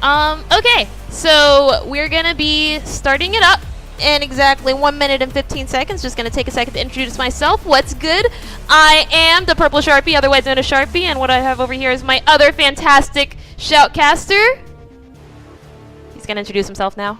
Okay, so we're gonna be starting it up in exactly 1 minute and 15 seconds. Just gonna take a second to introduce myself. What's good? I am the Purple Sharpie, otherwise known as Sharpie, and what I have over here is my other fantastic Shoutcaster. He's gonna introduce himself now.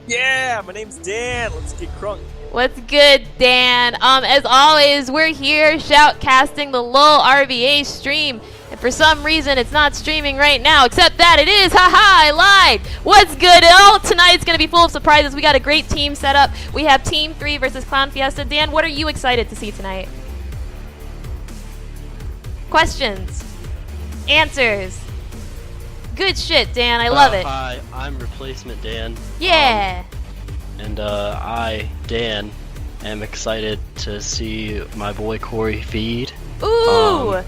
Yeah, my name's Dan. Let's get crunk. What's good, Dan? As always, we're here shoutcasting the LOLRVA stream. And for some reason, it's not streaming right now, except that it is. Haha, I lied. What's good? Oh, tonight's going to be full of surprises. We got a great team set up. We have Team 3 versus ClownFiesta. Dan, what are you excited to see tonight? Questions? Answers? Good shit, Dan. I love it. Hi, I'm Replacement Dan. Yeah. And I, Dan, am excited to see my boy Corey feed. Ooh!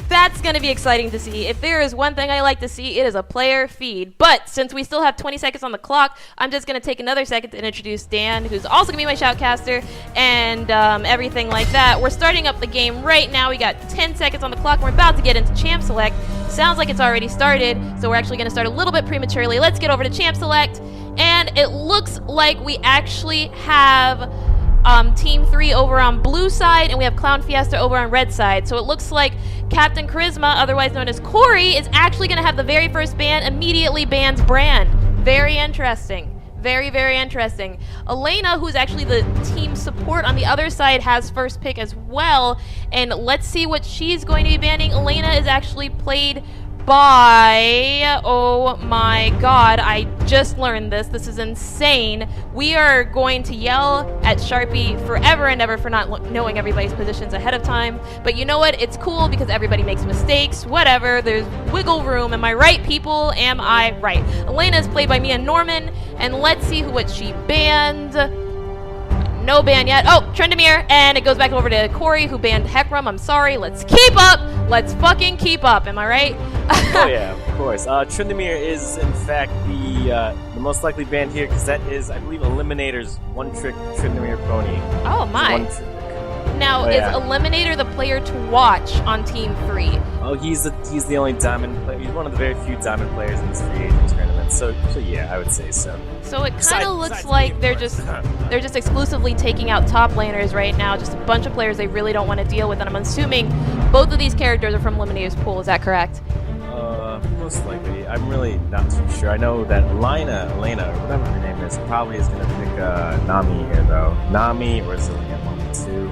That's going to be exciting to see. If there is one thing I like to see, it is a player feed. But since we still have 20 seconds on the clock, I'm just going to take another second to introduce Dan, who's also going to be my shoutcaster, and everything like that. We're starting up the game right now. We got 10 seconds on the clock. We're about to get into Champ Select. Sounds like it's already started, so we're actually going to start a little bit prematurely. Let's get over to Champ Select. And it looks like we actually have Team 3 over on blue side, and we have ClownFiesta over on red side. So it looks like Captain Khorisma, otherwise known as Corey, is actually going to have the very first ban, immediately bans Brand. Very interesting. Very, very interesting. Alaina, who's actually the team support on the other side, has first pick as well. And let's see what she's going to be banning. Alaina is actually played by, oh my god, I just learned this. This is insane. We are going to yell at Sharpie forever and ever for not knowing everybody's positions ahead of time. But you know what? It's cool because everybody makes mistakes. Whatever. There's wiggle room. Am I right, people? Am I right? Alaina is played by me and Norman. And let's see what she banned. No ban yet. Oh, Trendamir. And it goes back over to Corey, who banned Heckram. I'm sorry. Let's keep up. Let's fucking keep up. Am I right? Oh yeah, of course. Trendamir is in fact the most likely band here because that is, I believe, Eliminator's one-trick Trendamir pony. Oh my. Now, is Eliminator the player to watch on Team 3? Oh, he's the only diamond player. He's one of the very few diamond players in this free agent tournament. So yeah, I would say so. So it kind of looks like they're just exclusively taking out top laners right now. Just a bunch of players they really don't want to deal with, and I'm assuming both of these characters are from Eliminator's pool. Is that correct? Most likely. I'm really not too sure. I know that Alaina, or whatever her name is, probably is going to pick Nami here, though. Nami or Zillion, one of the two,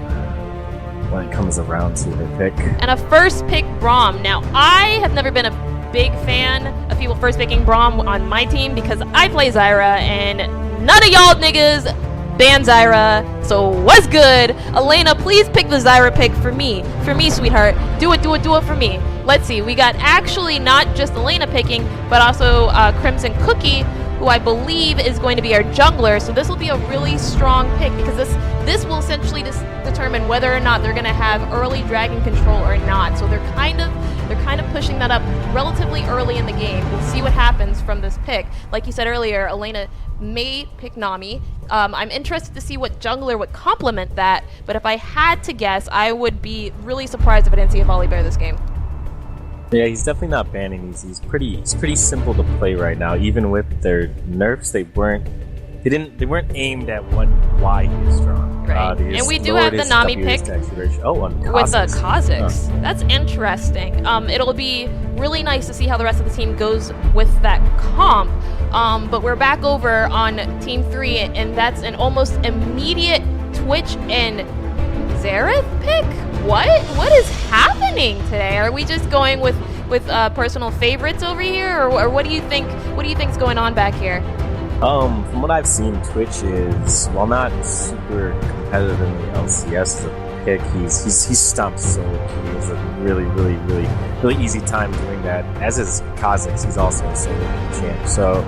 when it comes around to her pick. And a first pick Braum. Now, I have never been a big fan of people first picking Braum on my team because I play Zyra, and none of y'all niggas ban Zyra. So what's good? Alaina, please pick the Zyra pick for me. For me, sweetheart. Do it for me. Let's see, we got actually not just Alaina picking, but also CXMadreloderXx, who I believe is going to be our jungler. So this will be a really strong pick because this will essentially determine whether or not they're going to have early dragon control or not. So they're kind of pushing that up relatively early in the game. We'll see what happens from this pick. Like you said earlier, Alaina may pick Nami. I'm interested to see what jungler would complement that, but if I had to guess, I would be really surprised if I didn't see a Volibear this game. Yeah, he's definitely not banning these. He's pretty simple to play right now. Even with their nerfs, they weren't aimed at why he is strong. Right. And we do have the Nami pick with the Kha'Zix. Huh. That's interesting. It'll be really nice to see how the rest of the team goes with that comp. But we're back over on Team 3, and that's an almost immediate Twitch and Xerath pick? What is happening today? Are we just going with personal favorites over here, or what do you think? What do you think's going on back here? From what I've seen, Twitch is, while not super competitive in the LCS as a pick, he's stumped solo. He has a really easy time doing that. As is Kha'Zix, he's also a solo champ. So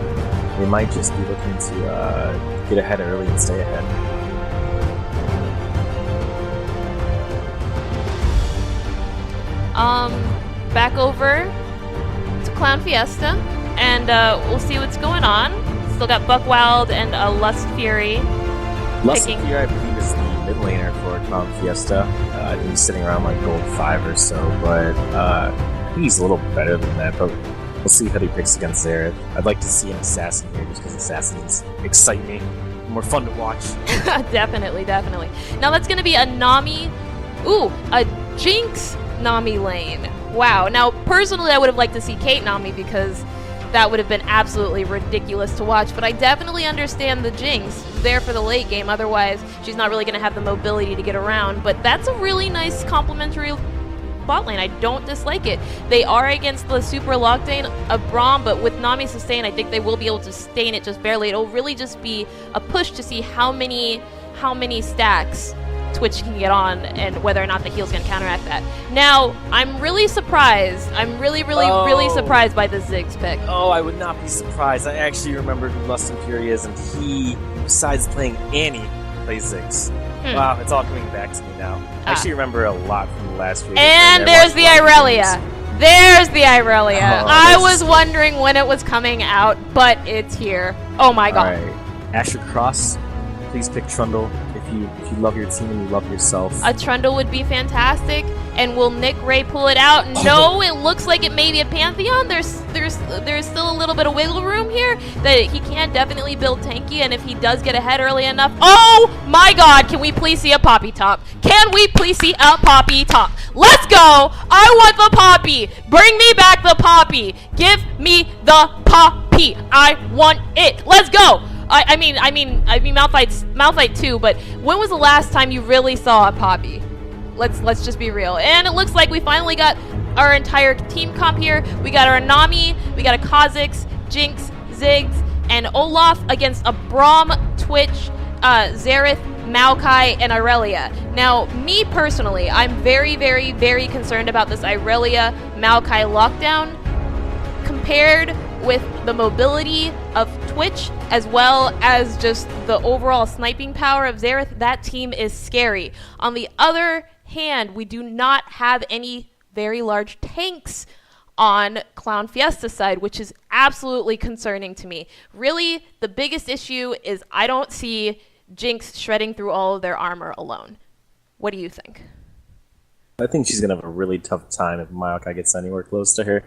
they might just be looking to get ahead early and stay ahead. Back over to ClownFiesta, and we'll see what's going on. Still got Buckwild and Lust Fury. Lust Fury, I believe, is the mid laner for ClownFiesta. I think he's sitting around like gold 5 or so, but I think he's a little better than that. But We'll see what he picks against Xerath. I'd like to see an assassin here just because assassins excite me. More fun to watch. Definitely. Now that's going to be a Nami. Ooh, a Jinx Nami lane. Wow. Now, personally, I would have liked to see Kate Nami because that would have been absolutely ridiculous to watch, but I definitely understand the Jinx there for the late game. Otherwise, she's not really going to have the mobility to get around, but that's a really nice complementary bot lane. I don't dislike it. They are against the super lockdown of Braum, but with Nami sustain, I think they will be able to sustain it just barely. It'll really just be a push to see how many stacks Twitch can get on and whether or not the heal's going to counteract that. Now, I'm really surprised. I'm really surprised by the Ziggs pick. Oh, I would not be surprised. I actually remember who Lust and Fury is, and he, besides playing Annie, plays Ziggs. Wow, it's all coming back to me now. I actually remember a lot from the last year. And there's the Irelia. There's the Irelia. I was wondering when it was coming out, but it's here. Oh my god. Alright, Ashercross, please pick Trundle. If you love your team and you love yourself. A Trundle would be fantastic. And will Nick Ray pull it out? No, it looks like it may be a Pantheon. There's still a little bit of wiggle room here that he can definitely build tanky, and if he does get ahead early enough. Oh my god, can we please see a Poppy top? Can we please see a Poppy top? Let's go! I want the Poppy! Bring me back the Poppy! Give me the Poppy! I want it! Let's go! I mean Malphite too, but when was the last time you really saw a Poppy? Let's just be real. And it looks like we finally got our entire team comp here. We got our Nami, we got a Kha'Zix, Jinx, Ziggs, and Olaf against a Braum, Twitch, Xerath, Maokai, and Irelia. Now, me personally, I'm very concerned about this Irelia Maokai lockdown compared with the mobility of Twitch as well as just the overall sniping power of Xerath. That team is scary. On the other hand, we do not have any very large tanks on ClownFiesta side, which is absolutely concerning to me. Really, the biggest issue is I don't see Jinx shredding through all of their armor alone. What do you think? I think she's going to have a really tough time if Maokai gets anywhere close to her.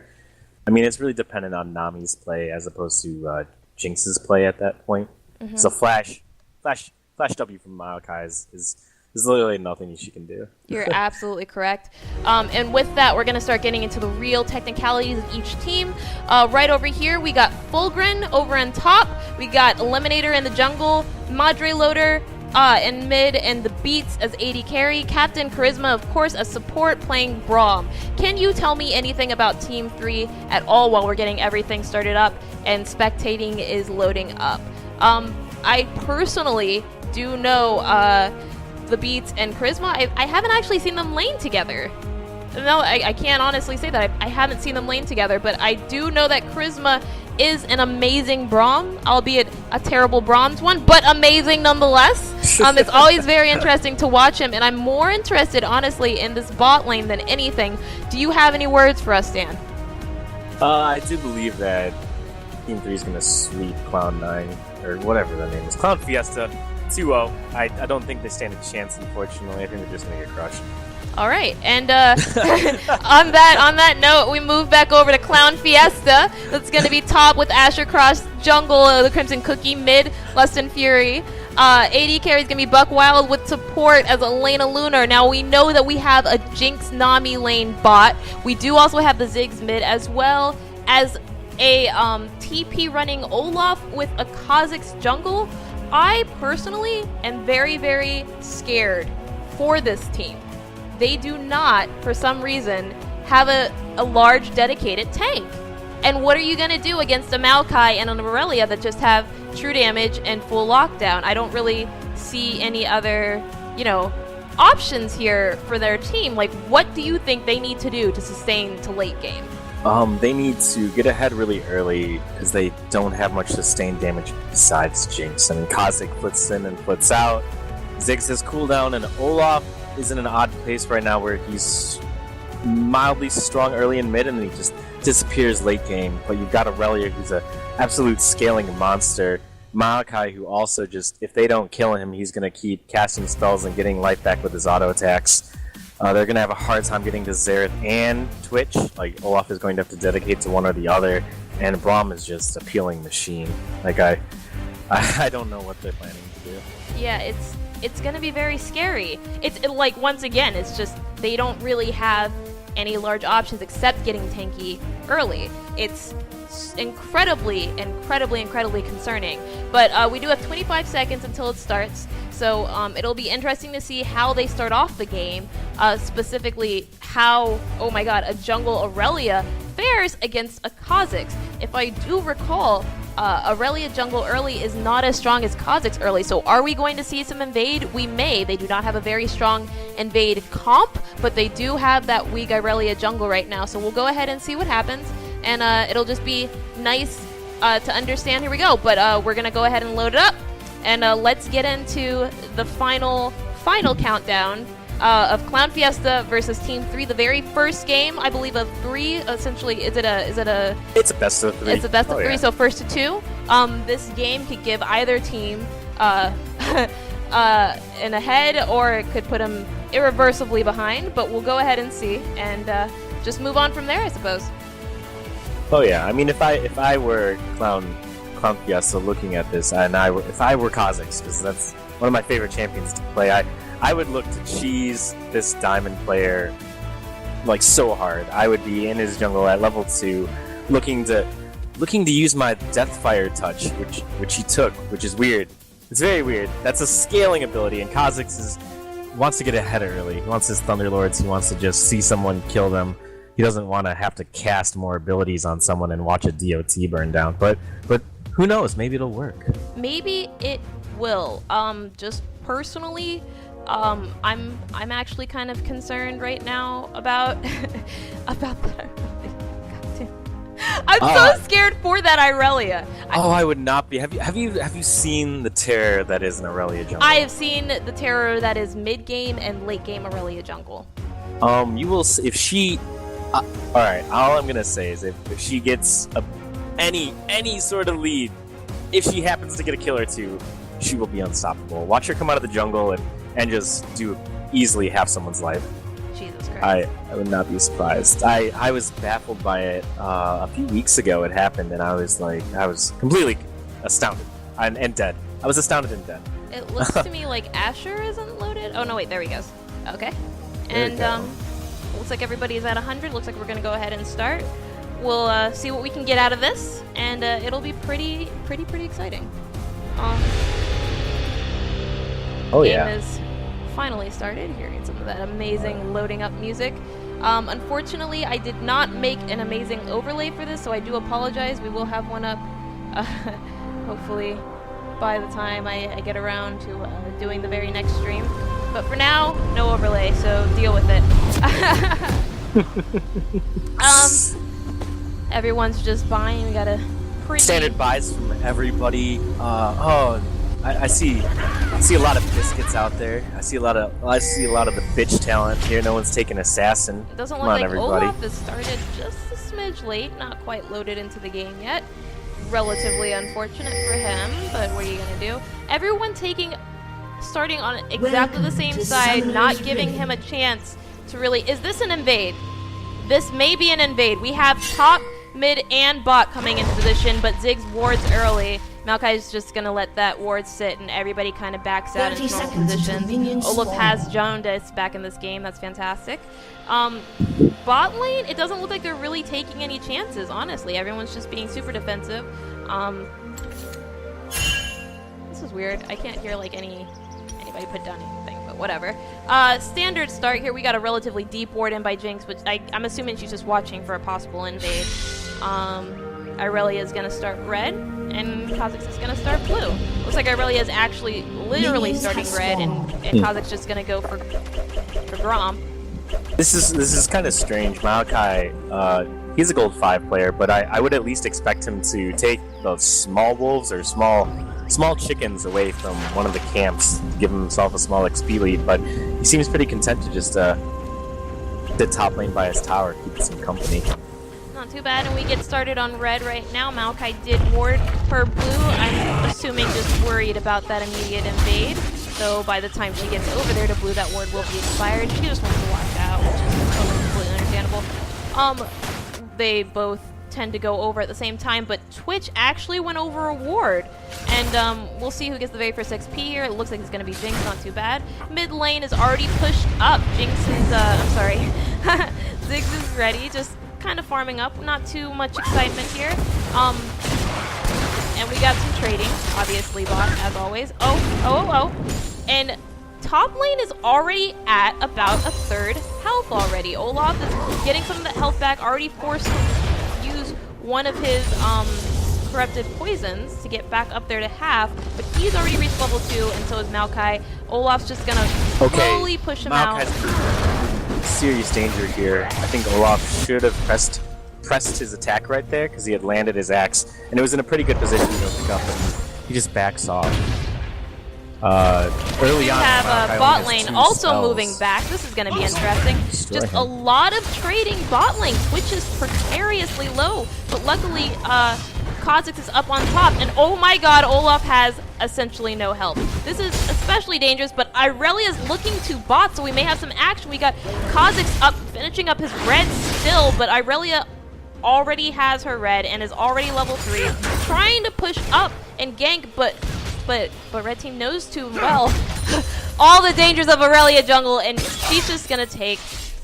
I mean, it's really dependent on Nami's play as opposed to Jinx's play at that point. Mm-hmm. So Flash W from Maokai is literally nothing she can do. You're absolutely correct. And with that, we're going to start getting into the real technicalities of each team. Right over here, we got Fulgrinn over on top. We got Eliminator in the jungle, Madreloder in mid, and the Beets as AD carry. Captain Khorisma, of course, as support playing Braum. Can you tell me anything about Team 3 at all while we're getting everything started up and spectating is loading up? I personally do know the Beets and Khorisma. I haven't actually seen them lane together. No, I can't honestly say that. I haven't seen them lane together, but I do know that Khorisma is an amazing Braum, albeit a terrible bronze one, but amazing nonetheless. It's always very interesting to watch him, and I'm more interested, honestly, in this bot lane than anything. Do you have any words for us, Dan? I do believe that Team 3 is going to sweep Cloud9, or whatever the name is. ClownFiesta 2-0. I don't think they stand a chance, unfortunately. I think they're just going to get crushed. All right, and on that note, we move back over to ClownFiesta. That's going to be top with Ashercross, jungle, TheCrimsonCookie, mid, Lust and Fury. AD carry is going to be Buckwild with support as AlainaLunear. Now, we know that we have a Jinx Nami lane bot. We do also have the Ziggs mid, as well as a TP running Olaf with a Kha'Zix jungle. I personally am very scared for this team. They do not, for some reason, have a large dedicated tank. And what are you going to do against a Maokai and an Irelia that just have true damage and full lockdown? I don't really see any other, options here for their team. Like, what do you think they need to do to sustain to late game? They need to get ahead really early because they don't have much sustained damage besides Jinx. I mean, Kha'Zix flits in and flits out. Ziggs has cooldown, and Olaf is in an odd place right now where he's mildly strong early and mid, and then he just disappears late game. But you've got Irelia, who's an absolute scaling monster. Maokai, who also just, if they don't kill him, he's going to keep casting spells and getting life back with his auto attacks. They're going to have a hard time getting to Xerath and Twitch. Like, Olaf is going to have to dedicate to one or the other, and Braum is just a peeling machine. Like, I don't know what they're planning to do. Yeah, it's gonna be very scary. Like, once again, it's just they don't really have any large options except getting tanky early. It's incredibly concerning. But we do have 25 seconds until it starts, so it'll be interesting to see how they start off the game, specifically how, oh my god, a jungle Aurelia fares against a Kha'Zix. If I do recall, Aurelia jungle early is not as strong as Kha'Zix early, so are we going to see some invade? We may. They do not have a very strong invade comp, but they do have that weak Aurelia jungle right now, so we'll go ahead and see what happens, and it'll just be nice to understand. Here we go, but we're going to go ahead and load it up, and let's get into the final countdown of ClownFiesta versus Team 3, the very first game, I believe, of 3. Essentially, it's a best of 3. It's a best of 3, yeah. So first to 2. This game could give either team in a head, or it could put them irreversibly behind. But we'll go ahead and see, and just move on from there, I suppose. Oh yeah, I mean, if I were ClownFiesta looking at this, and if I were Kha'Zix, because that's one of my favorite champions to play, I would look to cheese this diamond player like so hard. I would be in his jungle at level 2, looking to use my Deathfire touch, which he took, which is weird. It's very weird. That's a scaling ability, and Kha'Zix wants to get ahead early. He wants his Thunderlords. He wants to just see someone kill them. He doesn't want to have to cast more abilities on someone and watch a DOT burn down. But who knows? Maybe it'll work. Maybe it will. Just personally, I'm actually kind of concerned right now about that. I'm so scared for that Irelia. I would not be. Have you seen the terror that is an Aurelia jungle? I have seen the terror that is mid game and late game Aurelia jungle. You will if she. All right. All I'm gonna say is if she gets any sort of lead, if she happens to get a kill or two, she will be unstoppable. Watch her come out of the jungle and just do easily half someone's life. Jesus Christ. I would not be surprised. I was baffled by it a few weeks ago. It happened, and I was completely astounded and dead. I was astounded and dead. It looks to me like Asher isn't loaded. Oh no, wait, there he goes. Okay, and looks like everybody's at 100. Looks like we're gonna go ahead and start. We'll see what we can get out of this, and it'll be pretty exciting. Oh game yeah. is finally started. Hearing some of that amazing loading up music. Unfortunately, I did not make an amazing overlay for this, so I do apologize. We will have one up, hopefully, by the time I get around to doing the very next stream. But for now, no overlay, so deal with it. Everyone's just buying. We got a pretty Standard buys from everybody. I see a lot of biscuits out there. I see a lot of the bitch talent here. No one's taking assassin. It doesn't Come look on, like everybody. Olaf has started just a smidge late, not quite loaded into the game yet. Relatively unfortunate for him, but what are you gonna do? Everyone starting on exactly the same side, not giving him a chance to really. Is this an invade? This may be an invade. We have top, mid, and bot coming into position, but Ziggs wards early. Maokai's just gonna let that ward sit, and everybody kind of backs out into normal positions. Olaf has Jaundice back in this game. That's fantastic. Bot lane, it doesn't look like they're really taking any chances, honestly. Everyone's just being super defensive. This is weird. I can't hear like anybody put down anything, but whatever. Standard start here. We got a relatively deep ward in by Jinx, which I'm assuming she's just watching for a possible invade. Irelia is gonna start red, and Kha'Zix is gonna start blue. Looks like Irelia is actually literally starting red, and Kha'Zix just gonna go for Grom. This is kind of strange. Maokai, he's a gold 5 player, but I would at least expect him to take those small wolves or small chickens away from one of the camps to give himself a small XP lead, but he seems pretty content to just sit top lane by his tower, keep some company. Not too bad, and we get started on red right now. Maokai did ward her blue. I'm assuming just worried about that immediate invade. So by the time she gets over there to blue, that ward will be expired. She just wants to watch which is totally completely understandable. They both tend to go over at the same time, but Twitch actually went over a ward. And we'll see who gets the very first XP here. It looks like it's going to be Jinx, not too bad. Mid lane is already pushed up. Jinx is, I'm sorry. Ziggs is ready, just kind of farming up. Not too much excitement here. And we got some trading, obviously, bot, as always. Oh. And top lane is already at about a third health already. Olaf is getting some of that health back, already forced to use one of his corrupted poisons to get back up there to half, but he's already reached level 2, and so is Maokai. Olaf's just gonna slowly push him out. Serious danger here. I think Olaf should have pressed his attack right there because he had landed his axe, and it was in a pretty good position to go pick up, and he just backs off. Early we on, have bot lane also moving back. This is going to be interesting. Just a lot of trading bot lane. Twitch is precariously low, but luckily Kha'Zix is up on top, and oh my god, Olaf has essentially no health. This is especially dangerous, but Irelia is looking to bot, so we may have some action. We got Kha'Zix up, finishing up his red still, but Irelia already has her red and is already level 3, trying to push up and gank, but red team knows too well all the dangers of Irelia jungle, and she's just gonna take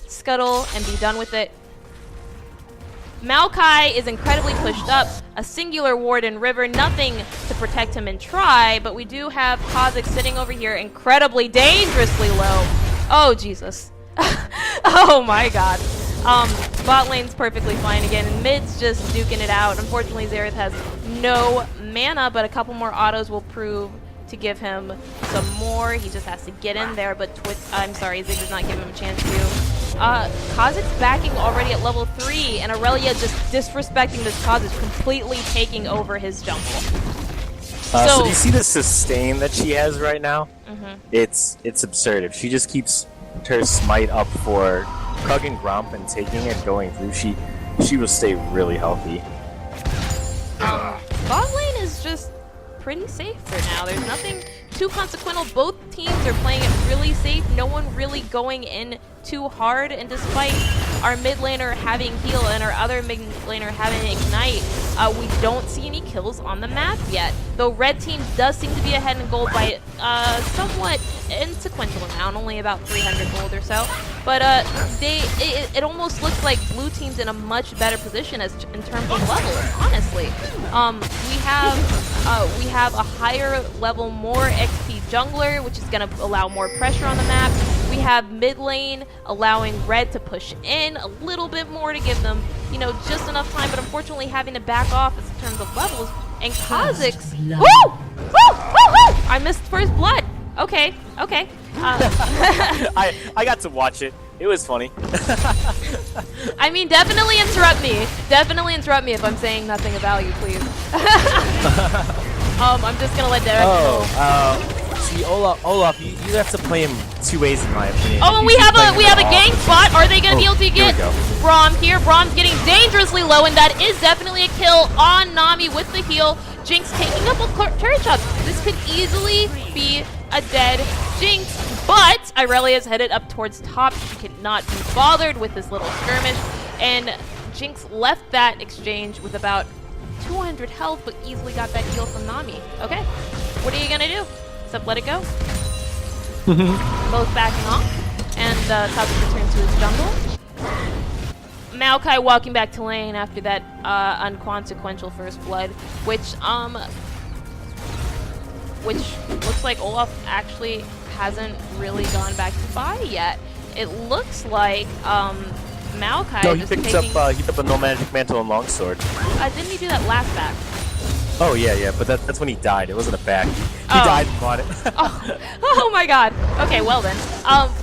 Scuttle and be done with it. Maokai is incredibly pushed up, a singular ward in river, nothing to protect him in try, but we do have Kha'Zix sitting over here incredibly dangerously low. Oh Jesus. Oh my god. Bot lane's perfectly fine again, and mid's just duking it out. Unfortunately, Xerath has no mana, but a couple more autos will prove to give him some more. He just has to get in there, but Ziggs does not give him a chance to. Kha'Zix backing already at level 3, and Irelia just disrespecting this Kha'Zix, completely taking over his jungle. So do you see the sustain that she has right now? It's absurd. If she just keeps her smite up for Kug and Gromp and taking it, going through, she will stay really healthy. Bot lane is just pretty safe for now. There's nothing too consequential. Both teams are playing it really safe. No one really going in too hard, and despite our mid laner having heal and our other mid laner having ignite, we don't see any kills on the map yet. Though red team does seem to be ahead in gold by a somewhat insequential amount, only about 300 gold or so. But it almost looks like blue team's in a much better position in terms of levels. Honestly, we have a higher level, more XP jungler, which is going to allow more pressure on the map. We have mid lane allowing red to push in a little bit more to give them, just enough time, but unfortunately having to back off in terms of levels. And Kha'Zix, woo! Woo! Woo! Woo! I missed first blood. Okay. I got to watch it. It was funny. I mean, definitely interrupt me. Definitely interrupt me if I'm saying nothing of value, please. I'm just gonna let Derek go. See, Olaf, you have to play him two ways, in my opinion. Oh, and we have a gang spot. Are they gonna be able to get Braum here? Braum's getting dangerously low, and that is definitely a kill on Nami with the heal. Jinx taking up a turret shot. This could easily be a dead Jinx, but Irelia's headed up towards top. She cannot be bothered with this little skirmish, and Jinx left that exchange with about 200 health, but easily got that heal from Nami. Okay, what are you gonna do? Except let it go. Both backing off, and Kha'Zix returns to his jungle. Maokai walking back to lane after that unconsequential first blood, which looks like Olaf actually hasn't really gone back to buy yet. It looks like Maokai he picked up a no magic mantle and longsword. Didn't he do that last back? Oh yeah, but that's when he died. It wasn't a back. He died and bought it. Oh my god. Okay, well then.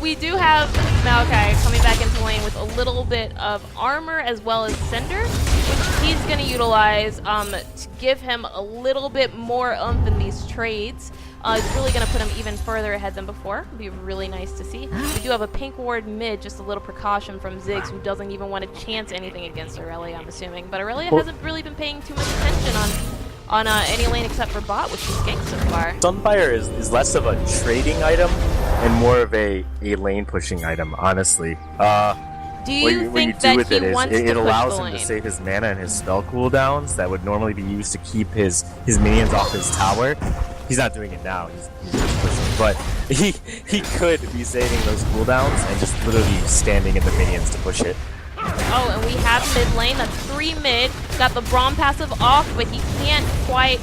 We do have Maokai coming back into lane with a little bit of armor as well as Cinder, which he's going to utilize to give him a little bit more oomph in these trades. It's really going to put him even further ahead than before. It'll be really nice to see. We do have a pink ward mid, just a little precaution from Ziggs, who doesn't even want to chance anything against Irelia, I'm assuming. But Irelia hasn't really been paying too much attention on any lane except for bot, which is gank so far. Sunfire is less of a trading item and more of a lane pushing item, honestly. Do you what think you do that with he it is wants it to push allows the him lane? to save his mana and his spell cooldowns that would normally be used to keep his minions off his tower. He's not doing it now. He's just pushing, but he could be saving those cooldowns and just literally standing in the minions to push it. Oh, and we have mid lane. That's 3 mid. Got the Braum passive off, but he can't quite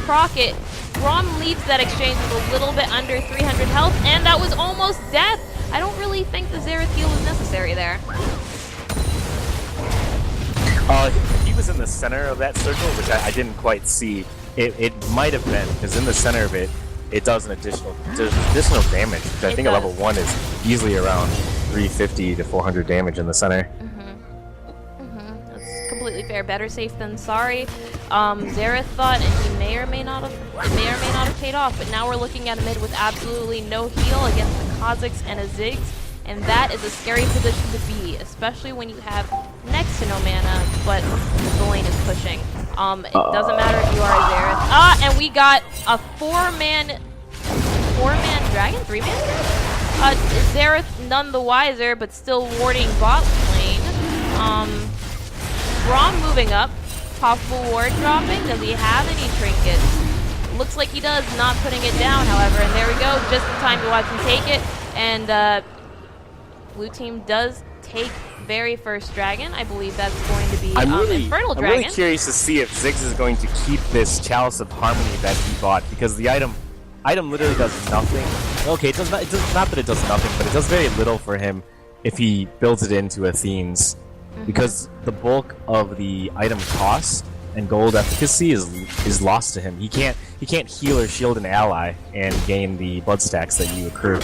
proc it. Braum leaves that exchange with a little bit under 300 health, and that was almost death. I don't really think the Xerath heal was necessary there. He was in the center of that circle, which I didn't quite see. It might have been, because in the center of it, it does an additional damage, which I think at level 1 is easily around 350 to 400 damage in the center. That's completely fair. Better safe than sorry. Xerath thought, and he may or may not have paid off, but now we're looking at a mid with absolutely no heal against the Kha'Zix and a Ziggs, and that is a scary position to be, especially when you have next to no mana, but the lane is pushing. It doesn't matter if you are a Xerath. And we got a 4-man dragon? 3-man dragon? Xerath none the wiser, but still warding bot lane. Braum moving up. Possible ward dropping. Does he have any trinkets? Looks like he does, not putting it down, however. And there we go, just in time to watch him take it. And blue team does take very first dragon. I believe that's going to be Infernal Dragon. I'm really curious to see if Ziggs is going to keep this Chalice of Harmony that he bought, because the item literally does nothing. Okay, it does not that it does nothing, but it does very little for him if he builds it into Athene's, because the bulk of the item cost and gold efficacy is lost to him. He can't heal or shield an ally and gain the blood stacks that you accrue.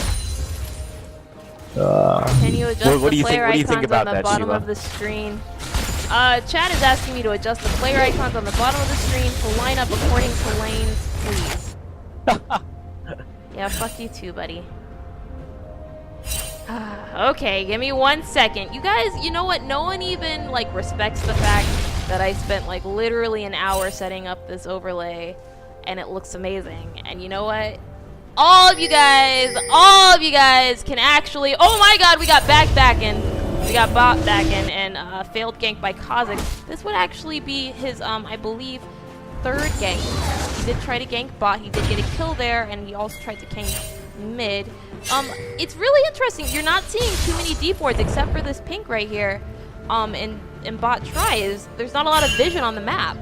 Can you adjust what do the you think? player What do you think icons about on the that, bottom Sheila? of the screen? Chat is asking me to adjust the player icons on the bottom of the screen to line up according to lanes, please. Yeah, fuck you too, buddy. Okay, give me 1 second. You guys, you know what? No one even, like, respects the fact that I spent, like, literally an hour setting up this overlay, and it looks amazing. And you know what? All of you guys can actually... Oh my god, we got back in. We got bot back in, and failed gank by Kha'Zix. This would actually be his, I believe, 3rd gank. He did try to gank bot, he did get a kill there, and he also tried to gank mid. It's really interesting. You're not seeing too many deep wards except for this pink right here. In bot tries, there's not a lot of vision on the map.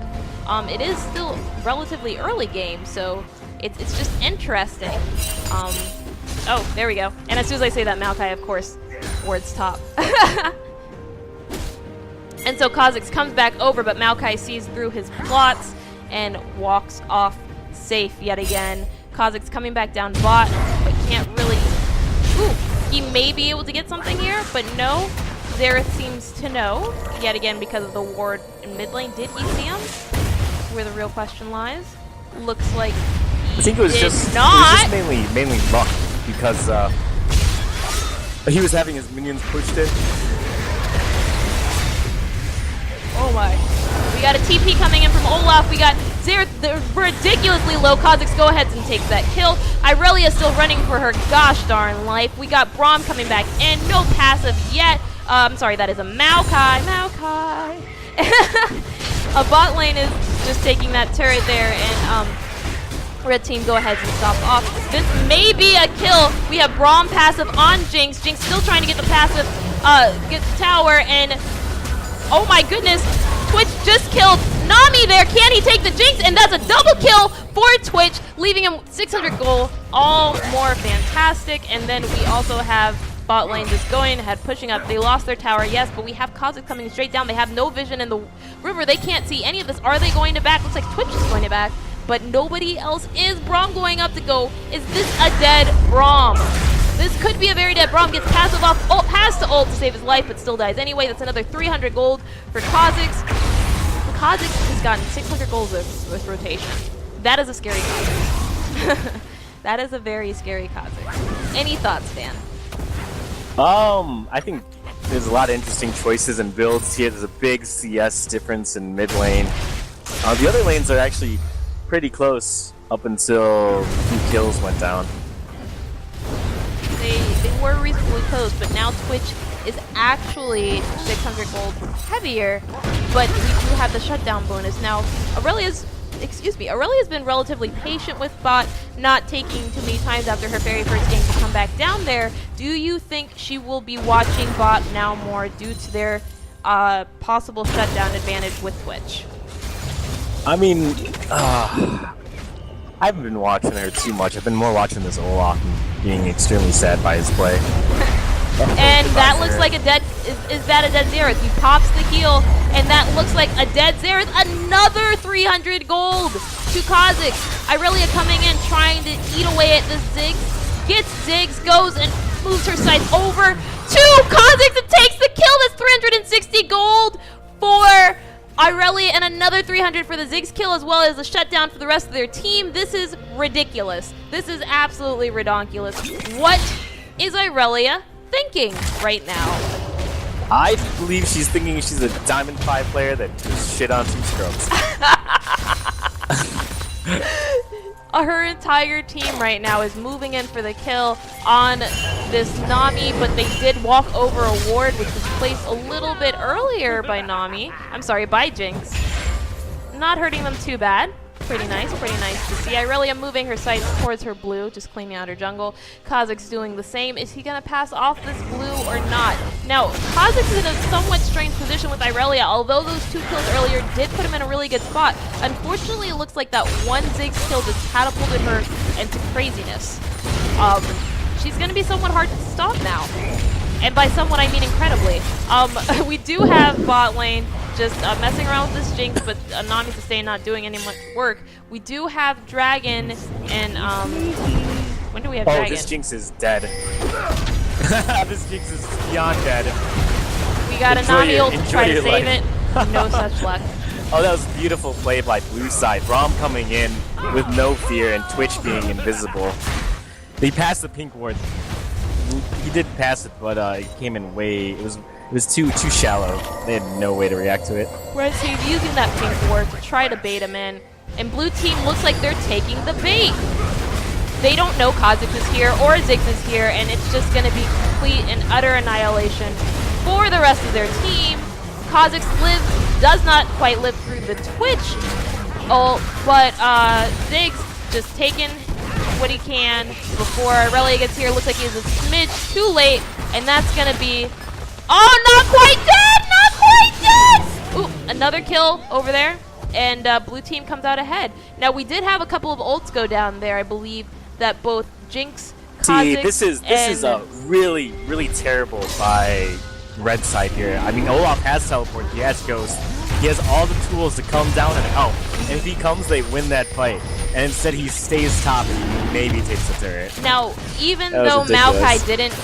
It is still relatively early game, so it's just interesting. Oh, there we go. And as soon as I say that, Maokai, of course, wards top. And so Kha'Zix comes back over, but Maokai sees through his plots and walks off safe yet again. Kha'Zix coming back down bot, but can't really... Ooh, he may be able to get something here, but no. Xerath seems to know, yet again because of the ward in mid lane. Did he see him? That's where the real question lies. Looks like I think it was just mainly luck, because he was having his minions pushed in. Oh my. We got a TP coming in from Olaf. We got Xerath, they're ridiculously low. Kha'Zix go ahead and takes that kill. Irelia still running for her gosh darn life. We got Braum coming back in. No passive yet. I'm sorry, that is a Maokai. Maokai. A bot lane is just taking that turret there, and red team go ahead and stop off. This may be a kill. We have Braum passive on Jinx. Jinx still trying to get the passive, get the tower, and oh my goodness, Twitch just killed Nami there. Can he take the Jinx? And that's a double kill for Twitch, leaving him 600 gold. All more fantastic. And then we also have bot lane just going ahead, pushing up. They lost their tower, yes, but we have Kha'Zix coming straight down. They have no vision in the river. They can't see any of this. Are they going to back? Looks like Twitch is going to back, but nobody else is. Braum going up to go. Is this a dead Braum? This could be a very dead Braum. Gets passive off, has to ult to save his life, but still dies anyway. That's another 300 gold for Kha'Zix. Kha'Zix has gotten 600 gold with rotation. That is a scary Kha'Zix. That is a very scary Kha'Zix. Any thoughts, Dan? I think there's a lot of interesting choices and builds here. There's a big CS difference in mid lane. The other lanes are actually pretty close up until 2 kills went down. were reasonably close, but now Twitch is actually 600 gold heavier, but we do have the shutdown bonus. Now, Aurelia's been relatively patient with bot, not taking too many times after her very first game to come back down there. Do you think she will be watching bot now more due to their possible shutdown advantage with Twitch? I mean, I haven't been watching her too much. I've been more watching this Olaf and being extremely sad by his play. And that looks like a dead, is that a dead Xerath? He pops the heal, and that looks like a dead Xerath. Another 300 gold to Kha'Zix. Irelia coming in, trying to eat away at this Ziggs. Gets Ziggs, goes and moves her sights over to Kha'Zix and takes the kill. That's 360 gold for Irelia and another 300 for the Ziggs kill, as well as a shutdown for the rest of their team. This is ridiculous. This is absolutely redonkulous. What is Irelia thinking right now? I believe she's thinking she's a Diamond 5 player that just shit on some scrubs. Her entire team right now is moving in for the kill on this Nami, but they did walk over a ward, which was placed a little bit earlier by Nami. I'm sorry, by Jinx. Not hurting them too bad. Pretty nice to see. Irelia moving her sights towards her blue, just cleaning out her jungle. Kha'Zix doing the same. Is he going to pass off this blue or not? Now, Kha'Zix is in a somewhat strange position with Irelia, although those 2 kills earlier did put him in a really good spot. Unfortunately, it looks like that one Ziggs kill just catapulted her into craziness. She's going to be somewhat hard to stop now. And by somewhat, I mean incredibly. We do have bot lane just messing around with this Jinx, but Nami Sustain not doing any much work. We do have Dragon, and when do we have Dragon? Oh, this Jinx is dead. This Jinx is beyond dead. We got a Nami ult to try to save it. No such luck. Oh, that was a beautiful play by blue side. Braum coming in with no fear and Twitch being invisible. They passed the pink ward. He did pass it, but it came in way. It was too shallow. They had no way to react to it. Whereas he's using that pink ward to try to bait him in, and blue team looks like they're taking the bait. They don't know Kha'Zix is here or Ziggs is here, and it's just going to be complete and utter annihilation for the rest of their team. Kha'Zix does not quite live through the Twitch ult, but Ziggs just taking what he can before Irelia gets here. Looks like he's a smidge too late, and that's going to be... Oh, not quite dead! Not quite dead! Ooh, another kill over there, and blue team comes out ahead. Now, we did have a couple of ults go down there. I believe that both Jinx, Kha'Zix, this is a really, really terrible by red side here. I mean, Olaf has teleport, he has Ghost, he has all the tools to come down and help. And if he comes, they win that fight. And instead, he stays top and maybe takes the turret. Now, even though Maokai didn't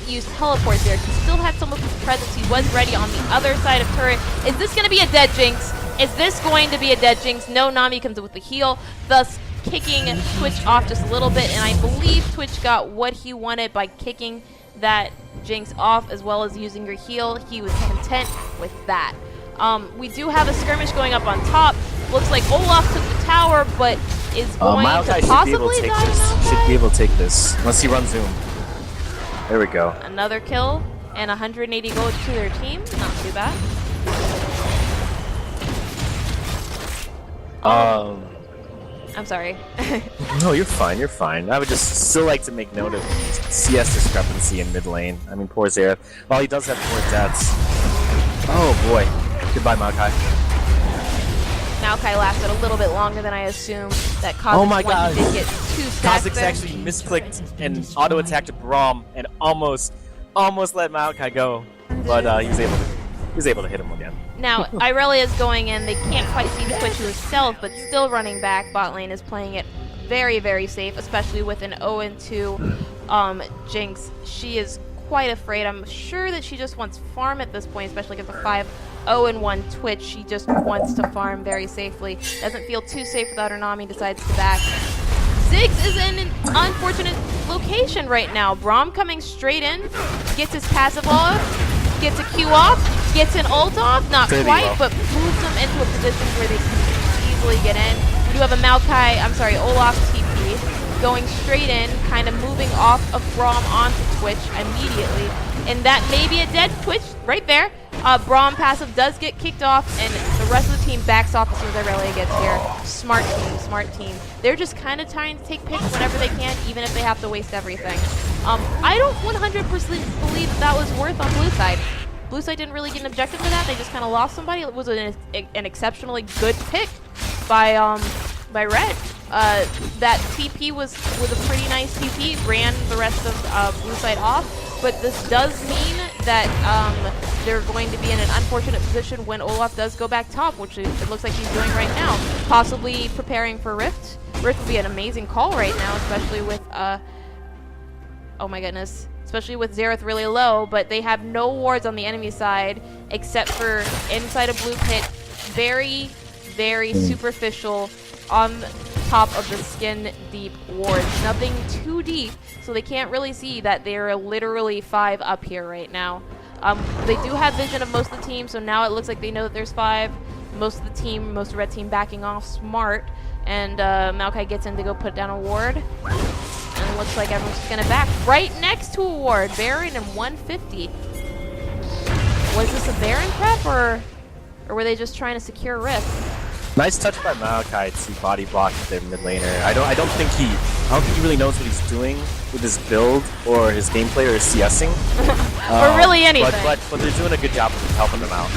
use teleport there, he still had some of his presence. He was ready on the other side of turret. Is this going to be a dead Jinx? Is this going to be a dead Jinx? No, Nami comes with the heal, thus kicking Twitch off just a little bit. And I believe Twitch got what he wanted by kicking that Jinx off, as well as using her heal. He was content with that. We do have a skirmish going up on top. Looks like Olaf took the tower, but is going to possibly die. Should be able to take this, unless he runs Zoom. There we go. Another kill and 180 gold to their team. Not too bad. I'm sorry. No, you're fine. You're fine. I would just still like to make note of CS discrepancy in mid lane. I mean, poor Xerath. While he does have 4 deaths. Oh boy. Goodbye, Maokai. Maokai lasted a little bit longer than I assumed. That Kha'Zix did get 2 stacks Kha'Zix there. actually misclicked and auto-attacked Braum and almost let Maokai go. But he was able to hit him again. Now, Irelia is going in. They can't quite see Twitch herself, but still running back. Bot lane is playing it very, very safe, especially with an 0-2 Jinx. She is quite afraid. I'm sure that she just wants farm at this point, especially against a 5-0-1 Twitch. She just wants to farm very safely. Doesn't feel too safe without her Nami, decides to back. Ziggs is in an unfortunate location right now. Braum coming straight in, gets his passive off, gets a Q off, gets an ult off, not pretty quite, well, but moves them into a position where they can easily get in. We do have a Olaf TP. going straight in, kind of moving off of Braum onto Twitch immediately. And that may be a dead Twitch right there. Braum passive does get kicked off, and the rest of the team backs off as soon as Irelia gets here. Smart team, smart team. They're just kind of trying to take picks whenever they can, even if they have to waste everything. I don't 100% believe that was worth on blue side. Blue side didn't really get an objective for that. They just kind of lost somebody. It was an exceptionally good pick by red. That TP was a pretty nice TP. Ran the rest of blue side off. But this does mean that they're going to be in an unfortunate position when Olaf does go back top, which it looks like he's doing right now. Possibly preparing for Rift. Rift would be an amazing call right now, especially with, oh my goodness. Especially with Xerath really low, but they have no wards on the enemy side except for inside a blue pit. Very, very superficial on top of the skin deep wards. Nothing too deep, so they can't really see that they're literally 5 up here right now. They do have vision of most of the team, so now it looks like they know that there's 5. Most of the team, most of the red team backing off smart, and Maokai gets in to go put down a ward. And it looks like everyone's just gonna back right next to a ward. Baron and 150. Was this a Baron prep, or were they just trying to secure Rift? Nice touch by Maokai to body block their mid laner. I don't think he really knows what he's doing with his build or his gameplay or his CSing. Or really anything. But they're doing a good job of helping them out.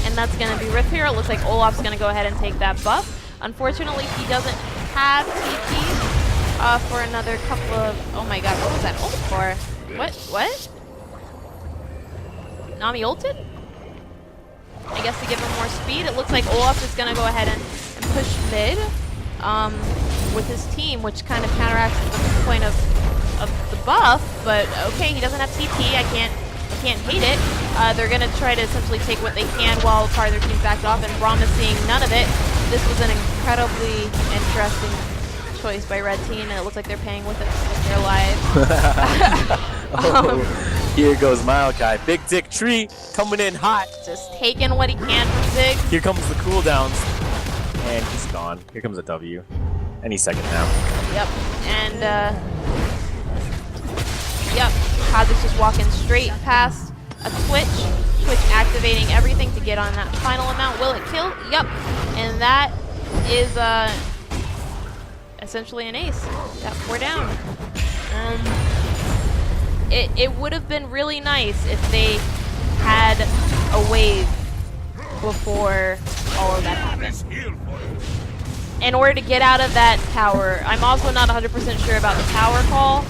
And that's going to be Rift here. It looks like Olaf's going to go ahead and take that buff. Unfortunately, he doesn't have TP for another couple of... Oh my god, what was that ult for? What? Nami ulted? I guess to give him more speed. It looks like Olaf is going to go ahead and push mid with his team, which kind of counteracts the point of the buff. But okay, he doesn't have TP. I can't hate it. They're going to try to essentially take what they can while part of their team's backed off, and Braum is seeing none of it. This was an incredibly interesting choice by red team, and it looks like they're paying with it with their lives. Here goes Maokai. Big Dick Tree coming in hot. Just taking what he can from Zig. Here comes the cooldowns. And he's gone. Here comes a W. Any second now. Yep. And, yep. Kha'Zix just walking straight past a Twitch. Twitch activating everything to get on that final amount. Will it kill? Yep. And that is, essentially an ace. Got 4 down. It would have been really nice if they had a wave before all of that happened. In order to get out of that tower, I'm also not 100% sure about the tower call.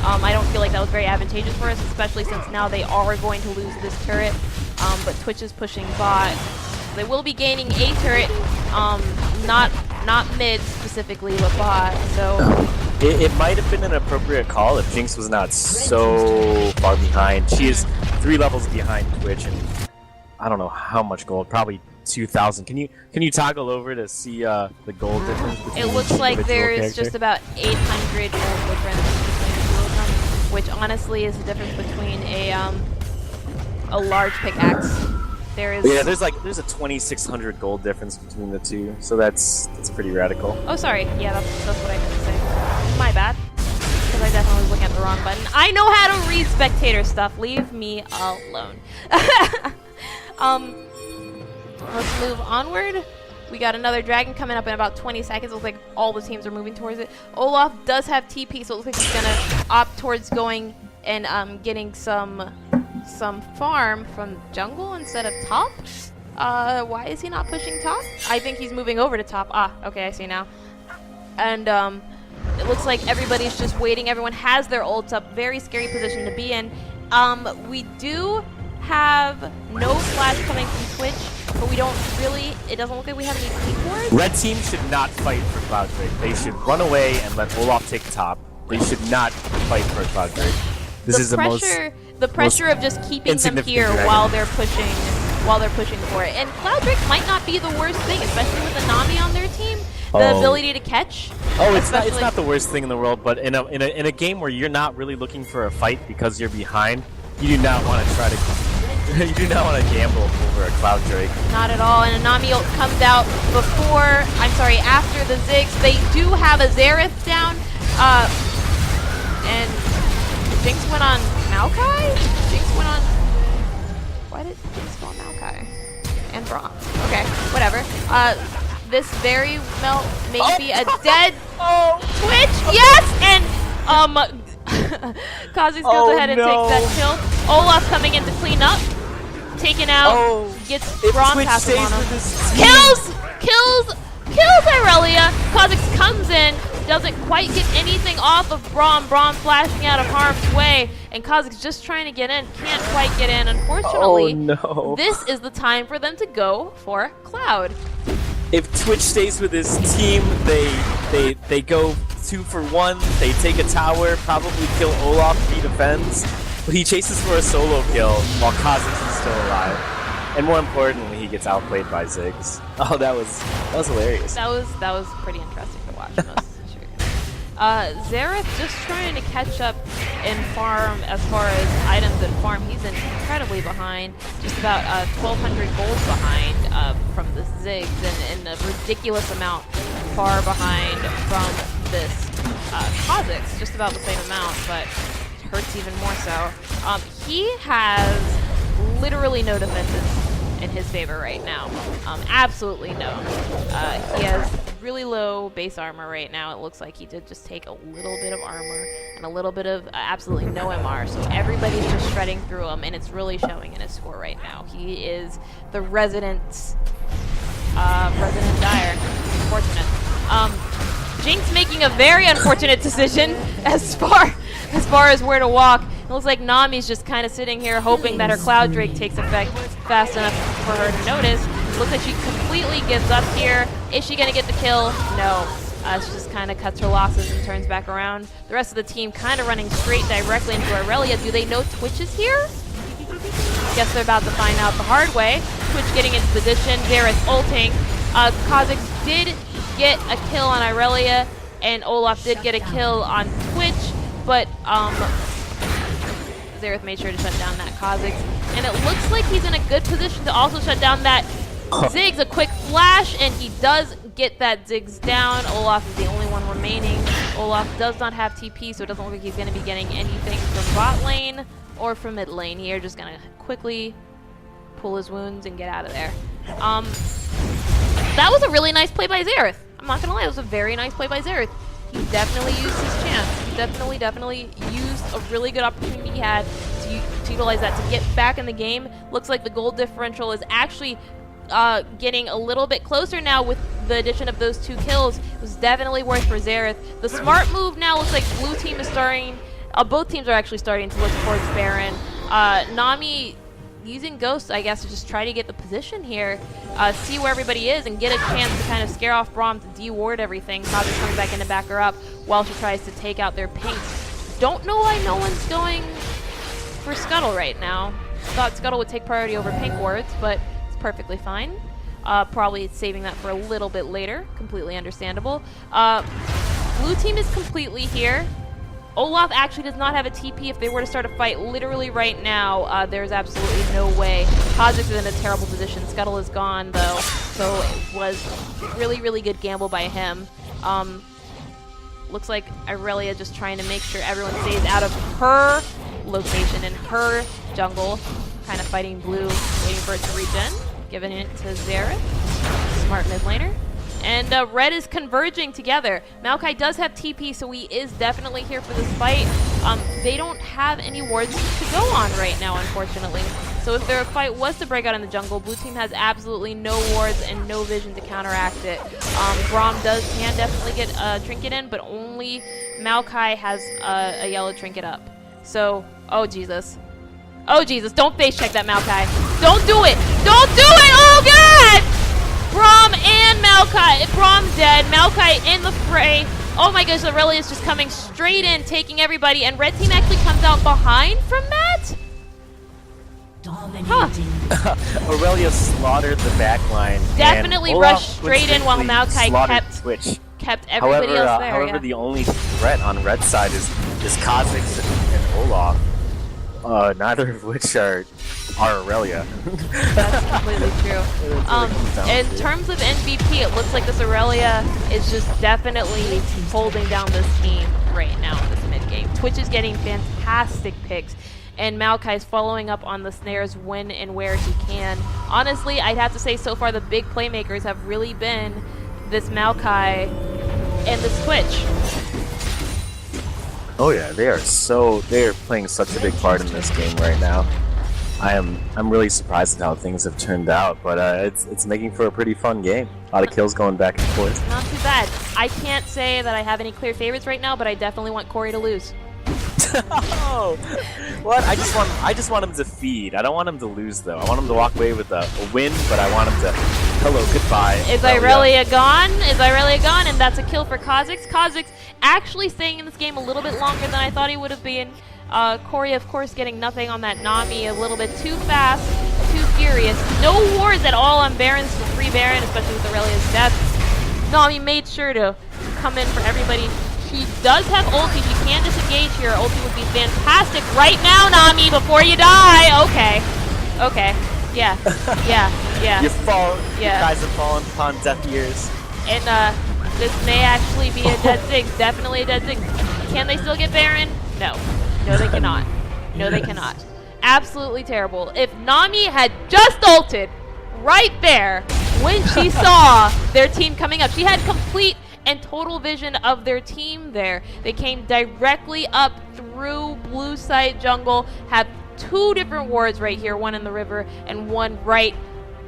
I don't feel like that was very advantageous for us, especially since now they are going to lose this turret. But Twitch is pushing bot. They will be gaining a turret, not mid specifically, but bot. So. It might have been an appropriate call if Jinx was not so far behind. She is 3 levels behind Twitch, and I don't know how much gold, probably 2,000. Can you toggle over to see the gold difference between It looks like there's just about 800 gold difference between the two of them, which honestly is the difference between a large pickaxe. Yeah, there's a 2,600 gold difference between the two, so that's pretty radical. Oh, sorry. Yeah, that's what I meant to say. My bad, because I definitely was looking at the wrong button. I know how to read spectator stuff. Leave me alone. Let's move onward. We got another dragon coming up in about 20 seconds. It looks like all the teams are moving towards it. Olaf does have TP, so it looks like he's gonna opt towards going and getting some farm from jungle instead of top. Why is he not pushing top? I think he's moving over to top. Ah, okay, I see now. And it looks like everybody's just waiting. Everyone has their ults up. Very scary position to be in. We do have no flash coming from Twitch, but we don't really, it doesn't look like we have any peak wards. Red team should not fight for Cloud Drake. They should run away and let Olaf take top. They should not fight for Cloud Drake. This is the pressure of just keeping them here dragon. while they're pushing for it. And Cloud Drake might not be the worst thing, especially with the Nami on their team. The ability to catch. Oh, it's not the worst thing in the world, but in a game where you're not really looking for a fight because you're behind, you do not want to try to You do not want to gamble over a Cloud Drake. Not at all, and Anami ult comes out after the Ziggs. They do have a Xerath down, and Jinx went on Maokai? Why did Jinx go on Maokai? And Braum. Okay, whatever. This very well may be a dead Twitch. Yes, and Kha'Zix goes ahead and takes that kill. Olaf coming in to clean up, taken out, gets Braum passive on him. Kills Irelia. Kha'Zix comes in, doesn't quite get anything off of Braum. Braum flashing out of harm's way, and Kha'Zix just trying to get in, can't quite get in. Unfortunately, this is the time for them to go for Cloud. If Twitch stays with his team, they go 2 for 1. They take a tower, probably kill Olaf if he defends, but he chases for a solo kill while Kha'Zix is still alive. And more importantly, he gets outplayed by Ziggs. Oh, that was hilarious. That was pretty interesting to watch. Xerath just trying to catch up in farm as far as items and farm. He's incredibly behind, just about 1,200 gold behind from the Ziggs, and a ridiculous amount far behind from this Kha'Zix, just about the same amount, but it hurts even more so. He has literally no defenses in his favor right now. Absolutely no. He has really low base armor right now. It looks like he did just take a little bit of armor and a little bit of absolutely no MR. So everybody's just shredding through him, and it's really showing in his score right now. He is the resident dire. Unfortunate. Jinx making a very unfortunate decision as far as where to walk. It looks like Nami's just kind of sitting here hoping that her Cloud Drake takes effect fast enough for her to notice. Looks like she completely gives up here. Is she going to get the kill? No. She just kind of cuts her losses and turns back around. The rest of the team kind of running straight directly into Irelia. Do they know Twitch is here? Guess they're about to find out the hard way. Twitch getting into position. Xerath ulting. Kha'Zix did get a kill on Irelia, and Olaf did get a kill on Twitch, but Xerath made sure to shut down that Kha'Zix, and it looks like he's in a good position to also shut down that Ziggs. A quick flash, and he does get that Ziggs down. Olaf is the only one remaining. Olaf does not have TP, so it doesn't look like he's going to be getting anything from bot lane or from mid lane here. Just going to quickly pull his wounds and get out of there. That was a really nice play by Xerath. I'm not going to lie, it was a very nice play by Xerath. He definitely used his chance. He definitely used a really good opportunity he had to utilize that to get back in the game. Looks like the gold differential is actually getting a little bit closer now with the addition of those 2 kills. It was definitely worth for Xerath. The smart move now looks like blue team is starting, both teams are actually starting to look towards Baron. Nami using Ghost, I guess, to just try to get the position here, see where everybody is, and get a chance to kind of scare off Braum to de-ward everything. Kha'Zix coming back in to back her up while she tries to take out their pinks. Don't know why no one's going for Scuttle right now. Thought Scuttle would take priority over pink wards, but it's perfectly fine. Probably saving that for a little bit later. Completely understandable. Blue team is completely here. Olaf actually does not have a TP. If they were to start a fight literally right now, there's absolutely no way. Kha'Zix is in a terrible position. Scuttle is gone, though, so it was really, really good gamble by him. Looks like Irelia just trying to make sure everyone stays out of her location in her jungle. Kind of fighting blue, waiting for it to regen. Giving it to Xerath. Smart mid laner. And red is converging together. Maokai does have TP, so he is definitely here for this fight. They don't have any wards to go on right now, unfortunately. So if their fight was to break out in the jungle, blue team has absolutely no wards and no vision to counteract it. Braum can definitely get a trinket in, but only Maokai has a yellow trinket up. So, oh Jesus. Oh Jesus, don't face check that Maokai. Don't do it! Don't do it! Oh God! Braum and Maokai. Braum's dead. Maokai in the fray. Oh my gosh, Irelia is just coming straight in, taking everybody, and red team actually comes out behind from that? Huh. Aurelia slaughtered the backline. Definitely rushed straight in while Maokai kept everybody else there. However, the only threat on red side is Kha'Zix and Olaf. Neither of which are our Aurelia. That's completely true. In terms of MVP, it looks like this Aurelia is just definitely holding down this team right now in this mid game. Twitch is getting fantastic picks, and Maokai's following up on the snares when and where he can. Honestly, I'd have to say so far the big playmakers have really been this Maokai and this Twitch. Oh yeah, they are playing such a big part in this game right now. I'm really surprised at how things have turned out, but it's making for a pretty fun game. A lot of kills going back and forth. Not too bad. I can't say that I have any clear favorites right now, but I definitely want Corey to lose. Oh, what? I just want him to feed. I don't want him to lose though. I want him to walk away with a win, but I want him to hello, goodbye. Is Aurelia gone? Is Aurelia gone? And that's a kill for Kha'Zix. Kha'Zix actually staying in this game a little bit longer than I thought he would have been. Corey, of course, getting nothing on that Nami, a little bit too fast, too furious. No wards at all on Barons for free Baron, especially with Aurelia's death. Nami made sure to come in for everybody. She does have ulti. She can disengage here. Ulti would be fantastic right now, Nami, before you die. Okay. Okay. Yeah. Yeah. You fall. Yeah. You guys have fallen upon deaf ears. And this may actually be a dead Ziggs. Definitely a dead Ziggs. Can they still get Baron? No. No, they cannot. No, they cannot. Absolutely terrible. If Nami had just ulted right there when she saw their team coming up, she had complete and total vision of their team there. They came directly up through blue site jungle, have two different wards right here, one in the river and one right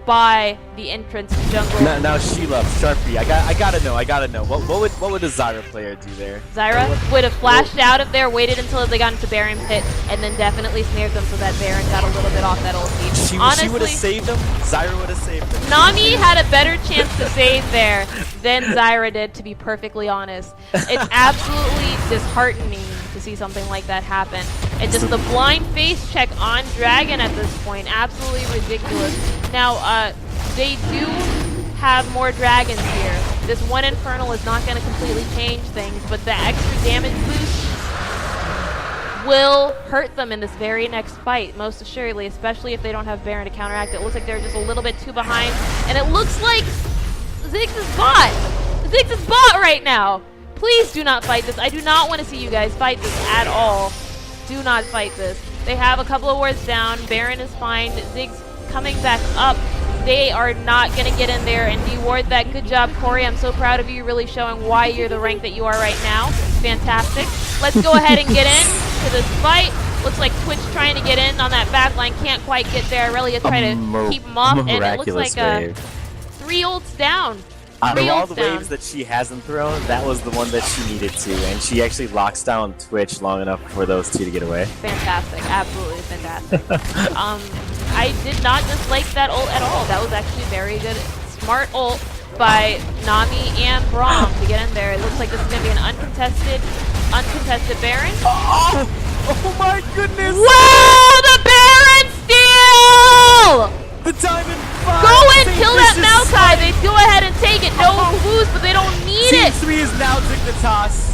by the entrance to jungle. Now Sheila, Sharpie, I gotta know. What would a Zyra player do there? Zyra would have flashed out of there, waited until they got into Baron pit, and then definitely snared them so that Baron got a little bit off that ulti. Honestly, she would have saved him. Zyra would have saved him. Nami had a better chance to save there than Zyra did, to be perfectly honest. It's absolutely disheartening to see something like that happen. And just the blind face check on Dragon at this point, absolutely ridiculous. Now, they do have more dragons here. This one Infernal is not going to completely change things, but the extra damage boost will hurt them in this very next fight, most assuredly, especially if they don't have Baron to counteract. It looks like they're just a little bit too behind, and it looks like Ziggs is bot. Ziggs is bot right now. Please do not fight this. I do not want to see you guys fight this at all. Do not fight this. They have a couple of wards down. Baron is fine. Ziggs coming back up. They are not going to get in there and deward that. Good job, Corey. I'm so proud of you, really showing why you're the rank that you are right now. Fantastic. Let's go ahead and get into this fight. Looks like Twitch trying to get in on that backline. Can't quite get there. Aurelia trying to keep him off. And it looks like 3 ults down. Out of all the waves that she hasn't thrown, that was the one that she needed to, and she actually locks down Twitch long enough for those two to get away. Fantastic, absolutely fantastic. I did not dislike that ult at all. That was actually very good, smart ult by Nami and Braum to get in there. It looks like this is going to be an uncontested Baron. Oh my goodness! Wow, the Baron steal! The Diamond 5! Go and kill that Maokai! They go ahead and take it. No boost, but they don't need it! Team 3 is now Dignitas.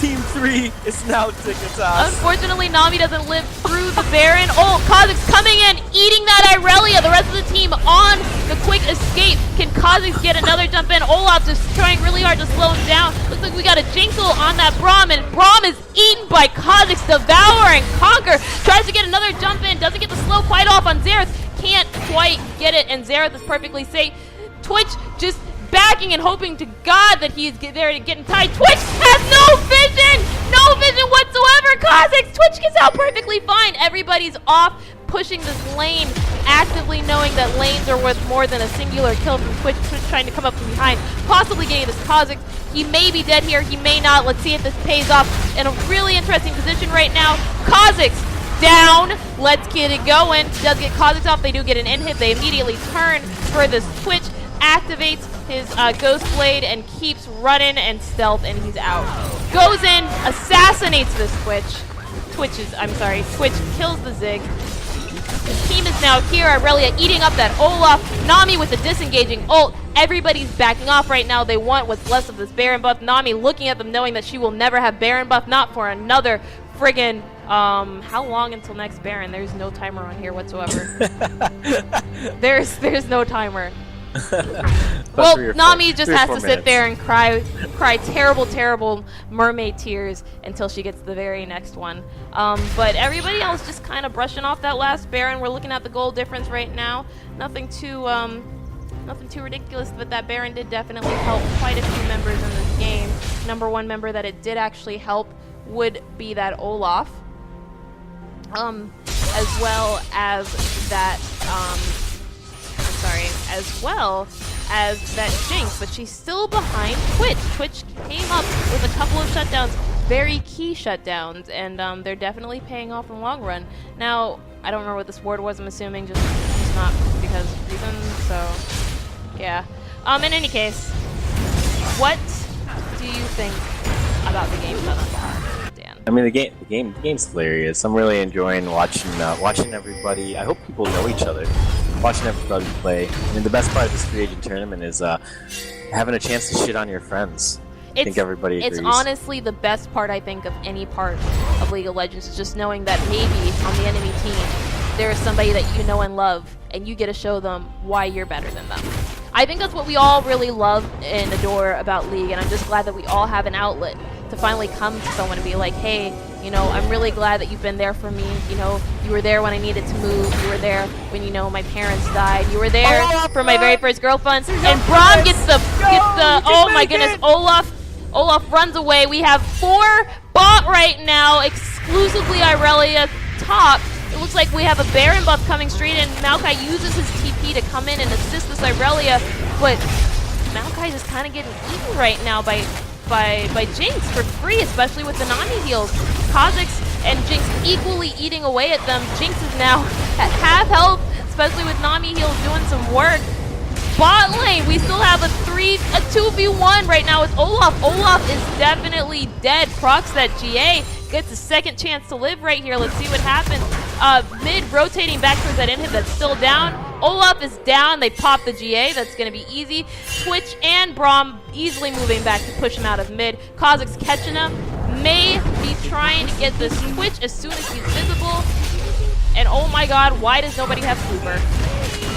Team 3 is now Dignitas. Unfortunately, Nami doesn't live through the Baron. Oh, Kha'Zix coming in, eating that Irelia. The rest of the team on the quick escape. Can Kha'Zix get another jump in? Olaf just trying really hard to slow him down. Looks like we got a Jinx ult on that Braum, and Braum is eaten by Kha'Zix. Devour and Conquer. Tries to get another jump in. Doesn't get the slow quite off on Xerath. Can't quite get it, and Xerath is perfectly safe. Twitch just backing and hoping to God that he's there to get in tight. Twitch has no vision whatsoever. Kha'Zix, Twitch gets out perfectly fine. Everybody's off pushing this lane, actively knowing that lanes are worth more than a singular kill from Twitch. Twitch trying to come up from behind, possibly getting this Kha'Zix. He may be dead here, he may not. Let's see if this pays off. In a really interesting position right now. Kha'Zix down. Let's get it going. Does get Kha'Zix off. They do get an in hit. They immediately turn for this Twitch. Activates his Ghost Blade and keeps running and stealth, and he's out. Goes in, assassinates this Twitch. Twitch kills the Zig. His team is now here. Irelia eating up that Olaf. Nami with the disengaging ult. Everybody's backing off right now. They want what's less of this Baron buff. Nami looking at them knowing that she will never have Baron buff. Not for another friggin' How long until next Baron? There's no timer on here whatsoever. there's no timer. Well, Nami just has to sit there and cry terrible mermaid tears until she gets to the very next one. But everybody else just kind of brushing off that last Baron. We're looking at the goal difference right now. Nothing too ridiculous, but that Baron did definitely help quite a few members in this game. Number one member that it did actually help would be that Olaf, as well as that Jinx, but she's still behind Twitch. Twitch came up with a couple of shutdowns, very key shutdowns, and they're definitely paying off in the long run. Now, I don't remember what this word was, I'm assuming just not because reasons, so yeah. In any case, what do you think about the game so far, Dan? I mean, the game's hilarious. I'm really enjoying watching everybody. I hope people know each other. Watching everybody play. I mean, the best part of this free agent tournament is having a chance to shit on your friends. I think everybody agrees. It's honestly the best part, I think, of any part of League of Legends, is just knowing that maybe on the enemy team there is somebody that you know and love, and you get to show them why you're better than them. I think that's what we all really love and adore about League, and I'm just glad that we all have an outlet to finally come to someone and be like, hey, you know, I'm really glad that you've been there for me. You know, you were there when I needed to move. You were there when, you know, my parents died. You were there for my very first girlfriend. And Braum gets the oh my goodness, Olaf runs away. We have 4 bot right now, exclusively Irelia top. It looks like we have a Baron buff coming straight in. Maokai uses his TP to come in and assist this Irelia, but Maokai is kind of getting eaten right now by Jinx for free, especially with the Nami heals. Kha'Zix and Jinx equally eating away at them. Jinx is now at half health, especially with Nami heals doing some work. Bot lane, we still have a 2v1 right now with Olaf. Olaf is definitely dead. Procs that GA, gets a second chance to live right here. Let's see what happens. Mid rotating back towards that inhib that's still down. Olaf is down. They pop the GA. That's going to be easy. Twitch and Braum easily moving back to push him out of mid. Kha'Zix catching him. May be trying to get this Twitch as soon as he's visible. And oh my god, why does nobody have Sweeper?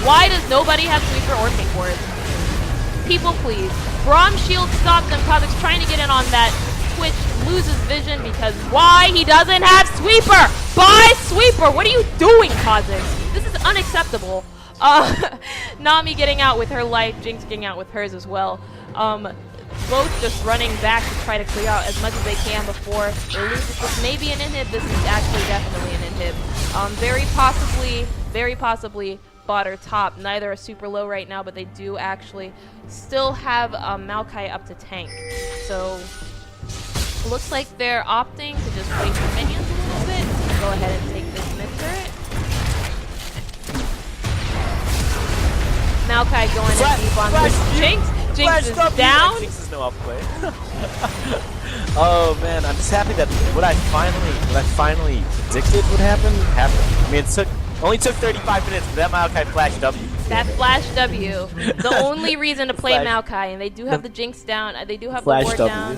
Why does nobody have Sweeper or Pink Ward? People, please. Braum shield stopped them. Kha'Zix trying to get in on that. Twitch loses vision because why? He doesn't have Sweeper! Buy Sweeper! What are you doing, Kha'Zix? This is unacceptable. Nami getting out with her life, Jinx getting out with hers as well. Both just running back to try to clear out as much as they can before they lose. This may be an inhib. This is actually definitely an inhib. Very possibly bot or top. Neither are super low right now, but they do actually still have Maokai up to tank. So looks like they're opting to just wait for minions a little bit. Go ahead and take this mid turret. Maokai going in deep on this Jinx. Jinx is down. Jinx is no upplay. Oh man, I'm just happy that what I finally predicted would happen happened. I mean, it only took 35 minutes, but that Maokai flash W. That flash W, the only reason to play Maokai, and they do have the Jinx down, they do have the ward down,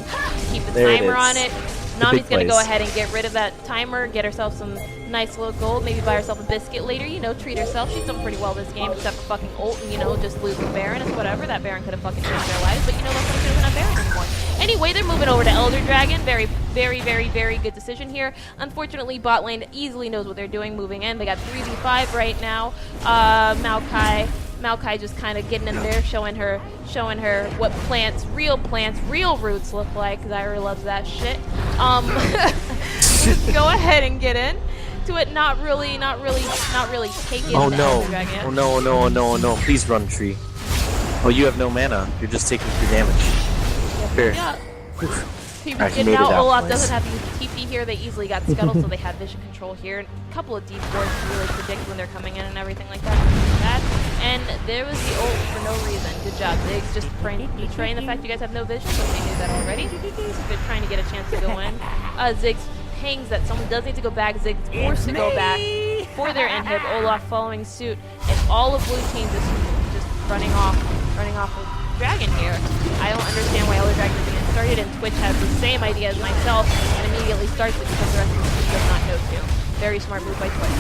keep the timer on it. Nami's going to go ahead and get rid of that timer, get herself some nice little gold, maybe buy herself a biscuit later, you know, treat herself. She's done pretty well this game, except for fucking ult and, you know, just lose the Baron. It's whatever. That Baron could have fucking changed their lives, but you know what? They couldn't have Baron anymore. Anyway, they're moving over to Elder Dragon. Very, very, very, very good decision here. Unfortunately, bot lane easily knows what they're doing, moving in. They got 3v5 right now. Maokai just kind of getting in there, showing her what real roots look like. Zyra loves that shit. Just go ahead and get in to it. Not really take it. Oh no! Please run, tree. Oh, you have no mana. You're just taking 3 damage. Fair. Yeah. And now Olaf doesn't have to use the TP here. They easily got scuttled, so they have vision control here. A couple of deep wards to really predict when they're coming in and everything like that. And there was the ult for no reason. Good job, Ziggs. Just betraying the fact you guys have no vision, but they knew that already. They're trying to get a chance to go in. Ziggs hangs that someone does need to go back. Ziggs forced to go back for their inhib. Olaf following suit, and all of blue team just running off with Dragon here. I don't understand why Elder Dragon is getting started, and Twitch has the same idea as myself. I mean, immediately starts it because the rest of the team does not know to. Very smart move by Twitch.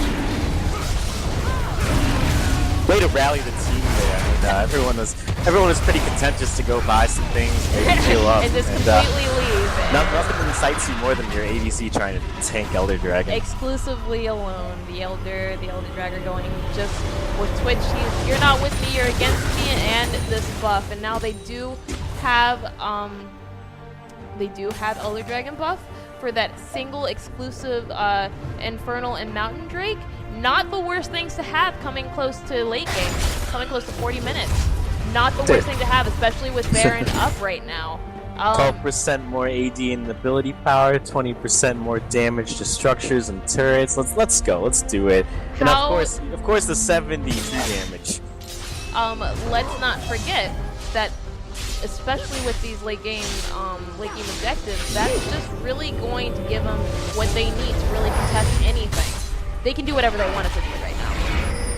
Way to rally the team there. I mean, everyone was pretty content just to go buy some things, maybe heal up, and just completely leave. Nothing incites you more than your ADC trying to tank Elder Dragon. Exclusively alone. The Elder Dragon going just with Twitch. You're not with me, you're against me, and this buff. And now they do have Elder Dragon buff for that single exclusive Infernal and Mountain Drake. Not the worst things to have coming close to late game, coming close to 40 minutes. Not the worst thing to have, especially with Baron up right now. 12% more AD and ability power, 20% more damage to structures and turrets. Let's go. Let's do it. And of course, the 72 damage. Let's not forget that, especially with these late game objectives, that's just really going to give them what they need to really contest anything. They can do whatever they want to do right now,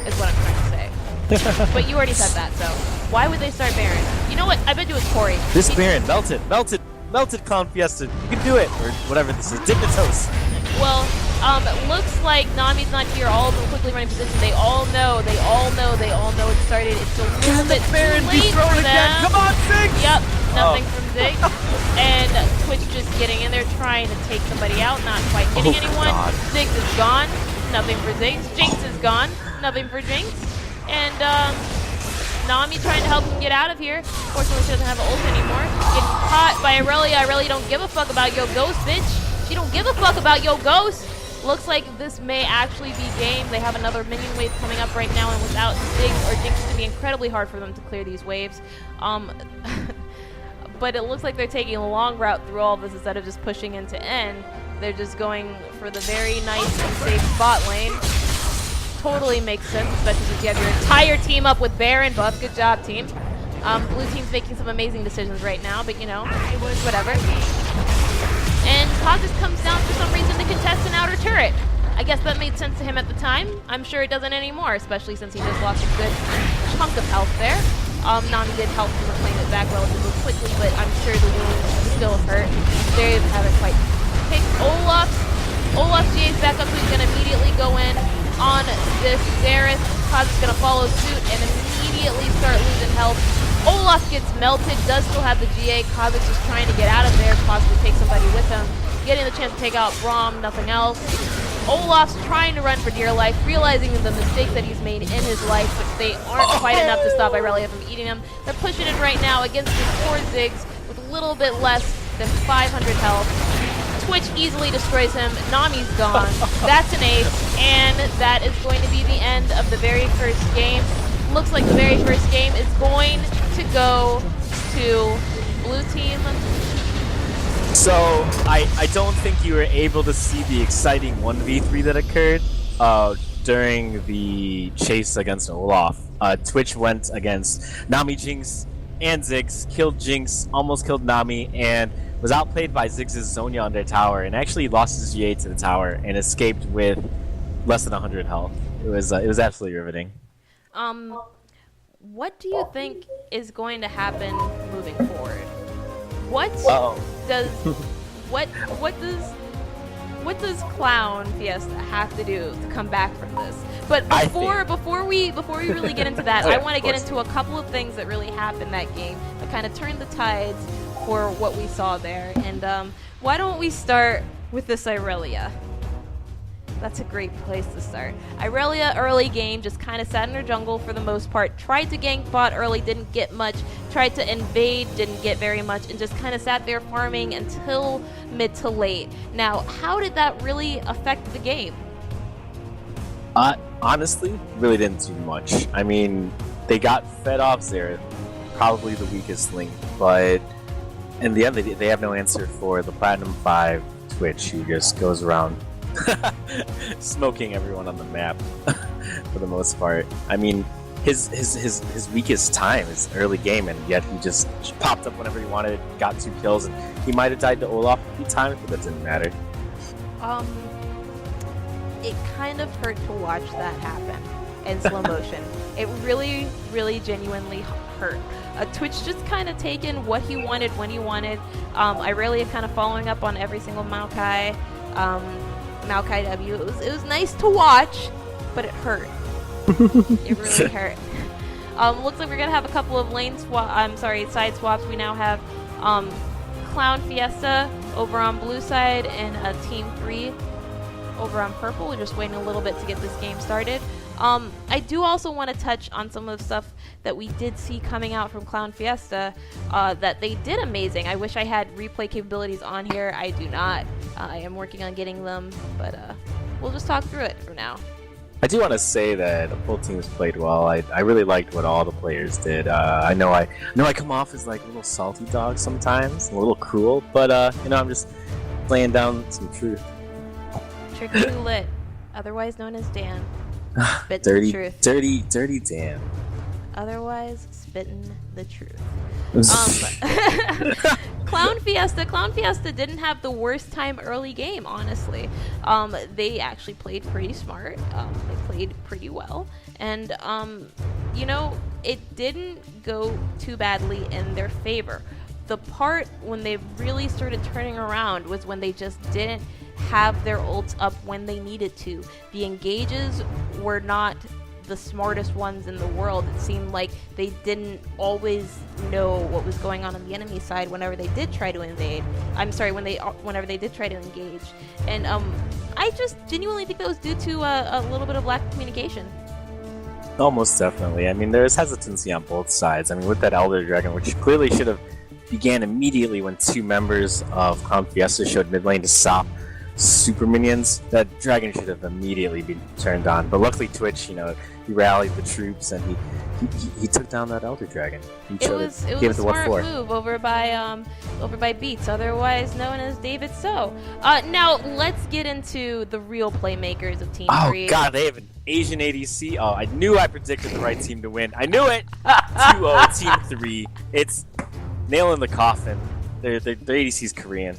is what I'm trying to say. But you already said that, so why would they start Baron? You know what? I bet you it's Corey. This Baron, melted ClownFiesta. You can do it, or whatever this is. Dignitos. Well, looks like Nami's not here. All of them quickly running position. They all know it started. It's a little bit too late for them. Again. Come on, Ziggs! Yep, nothing from Ziggs. And Twitch just getting in there, trying to take somebody out, not quite getting anyone. God. Ziggs is gone. Nothing for Ziggs. Jinx is gone. Nothing for Jinx. And Nami trying to help him get out of here. Fortunately, she doesn't have an ult anymore. Getting caught by Aurelia. Aurelia don't give a fuck about your ghost, bitch. She don't give a fuck about your ghost. Looks like this may actually be game. They have another minion wave coming up right now, and without Ziggs or Jinx, it's going to be incredibly hard for them to clear these waves. But it looks like they're taking a long route through all of this instead of just pushing into N. They're just going for the very nice and safe bot lane. Totally makes sense, especially since you have your entire team up with Baron buff. Good job, team. Blue team's making some amazing decisions right now, but you know, whatever. And Kha'Zix comes down for some reason to contest an outer turret. I guess that made sense to him at the time. I'm sure it doesn't anymore, especially since he just lost a good chunk of health there. Nami did help him reclaim it back relatively quickly, but I'm sure the wound still hurt. They haven't quite picked Olaf's GA is back up, so he's going to immediately go in on this Xerath. Kha'Zix is going to follow suit and immediately start losing health. Olaf gets melted, does still have the GA. Kha'Zix is trying to get out of there, possibly take somebody with him. Getting the chance to take out Braum, nothing else. Olaf's trying to run for dear life, realizing the mistakes that he's made in his life, but they aren't quite enough to stop Aurelia from eating him. They're pushing it right now against this poor Ziggs with a little bit less than 500 health. Twitch easily destroys him. Nami's gone. That's an ace, and that is going to be the end of the very first game. Looks like the very first game is going to go to blue team. So, I don't think you were able to see the exciting 1v3 that occurred during the chase against Olaf. Twitch went against Nami, Jinx, and Ziggs, killed Jinx, almost killed Nami, and was outplayed by Ziggs' Zhonya on their tower, and actually lost his GA to the tower and escaped with less than 100 health. It was absolutely riveting. What do you think is going to happen moving forward? What does ClownFiesta have to do to come back from this? But before we really get into that, I want to get into a couple of things that really happened that game that kind of turned the tides for what we saw there. And why don't we start with this Aurelia? That's a great place to start. Aurelia early game just kind of sat in her jungle for the most part. Tried to gank bot early, didn't get much. Tried to invade, didn't get very much, and just kind of sat there farming until mid to late. Now, how did that really affect the game? Honestly, really didn't do much. I mean, they got fed off Xerath, probably the weakest link, but in the end, they have no answer for the Platinum 5 Twitch, who just goes around smoking everyone on the map for the most part. I mean, his weakest time is early game, and yet he just popped up whenever he wanted, got 2 kills, and he might have died to Olaf a few times, but that didn't matter. It kind of hurt to watch that happen. in slow motion. It really, really genuinely hurt. Twitch just kind of taken what he wanted when he wanted. Irelia kind of following up on every single Maokai W. It was nice to watch, but it hurt. It really hurt. Looks like we're gonna have a couple of side swaps. We now have ClownFiesta over on blue side and Team 3 over on purple. We're just waiting a little bit to get this game started. I do also want to touch on some of the stuff that we did see coming out from ClownFiesta that they did amazing. I wish I had replay capabilities on here. I do not. I am working on getting them, but we'll just talk through it for now. I do want to say that both teams played well. I really liked what all the players did. I know I come off as like a little salty dog sometimes, a little cruel, but I'm just laying down some truth. Trick Too Lit, otherwise known as Dan. Spitting the truth. Dirty Dan. Otherwise, spitting the truth. ClownFiesta didn't have the worst time early game, honestly. They actually played pretty smart. They played pretty well. And, it didn't go too badly in their favor. The part when they really started turning around was when they just didn't have their ults up when they needed to. The engages were not the smartest ones in the world. It seemed like they didn't always know what was going on the enemy side whenever they did try to invade. Whenever they did try to engage. And I just genuinely think that was due to a little bit of lack of communication. Almost definitely. I mean, there's hesitancy on both sides. I mean, with that Elder Dragon, which clearly should have began immediately when two members of ClownFiesta showed mid lane to stop super minions, that dragon should have immediately been turned on. But luckily Twitch, he rallied the troops and he took down that Elder Dragon. It was a smart move over by Beets, otherwise known as David So. Now let's get into the real playmakers of Team 3. Oh god, they have an Asian ADC. Oh, I knew I predicted the right team to win. I knew it. 2-0 Team 3. It's nail in the coffin. Their ADC's Korean.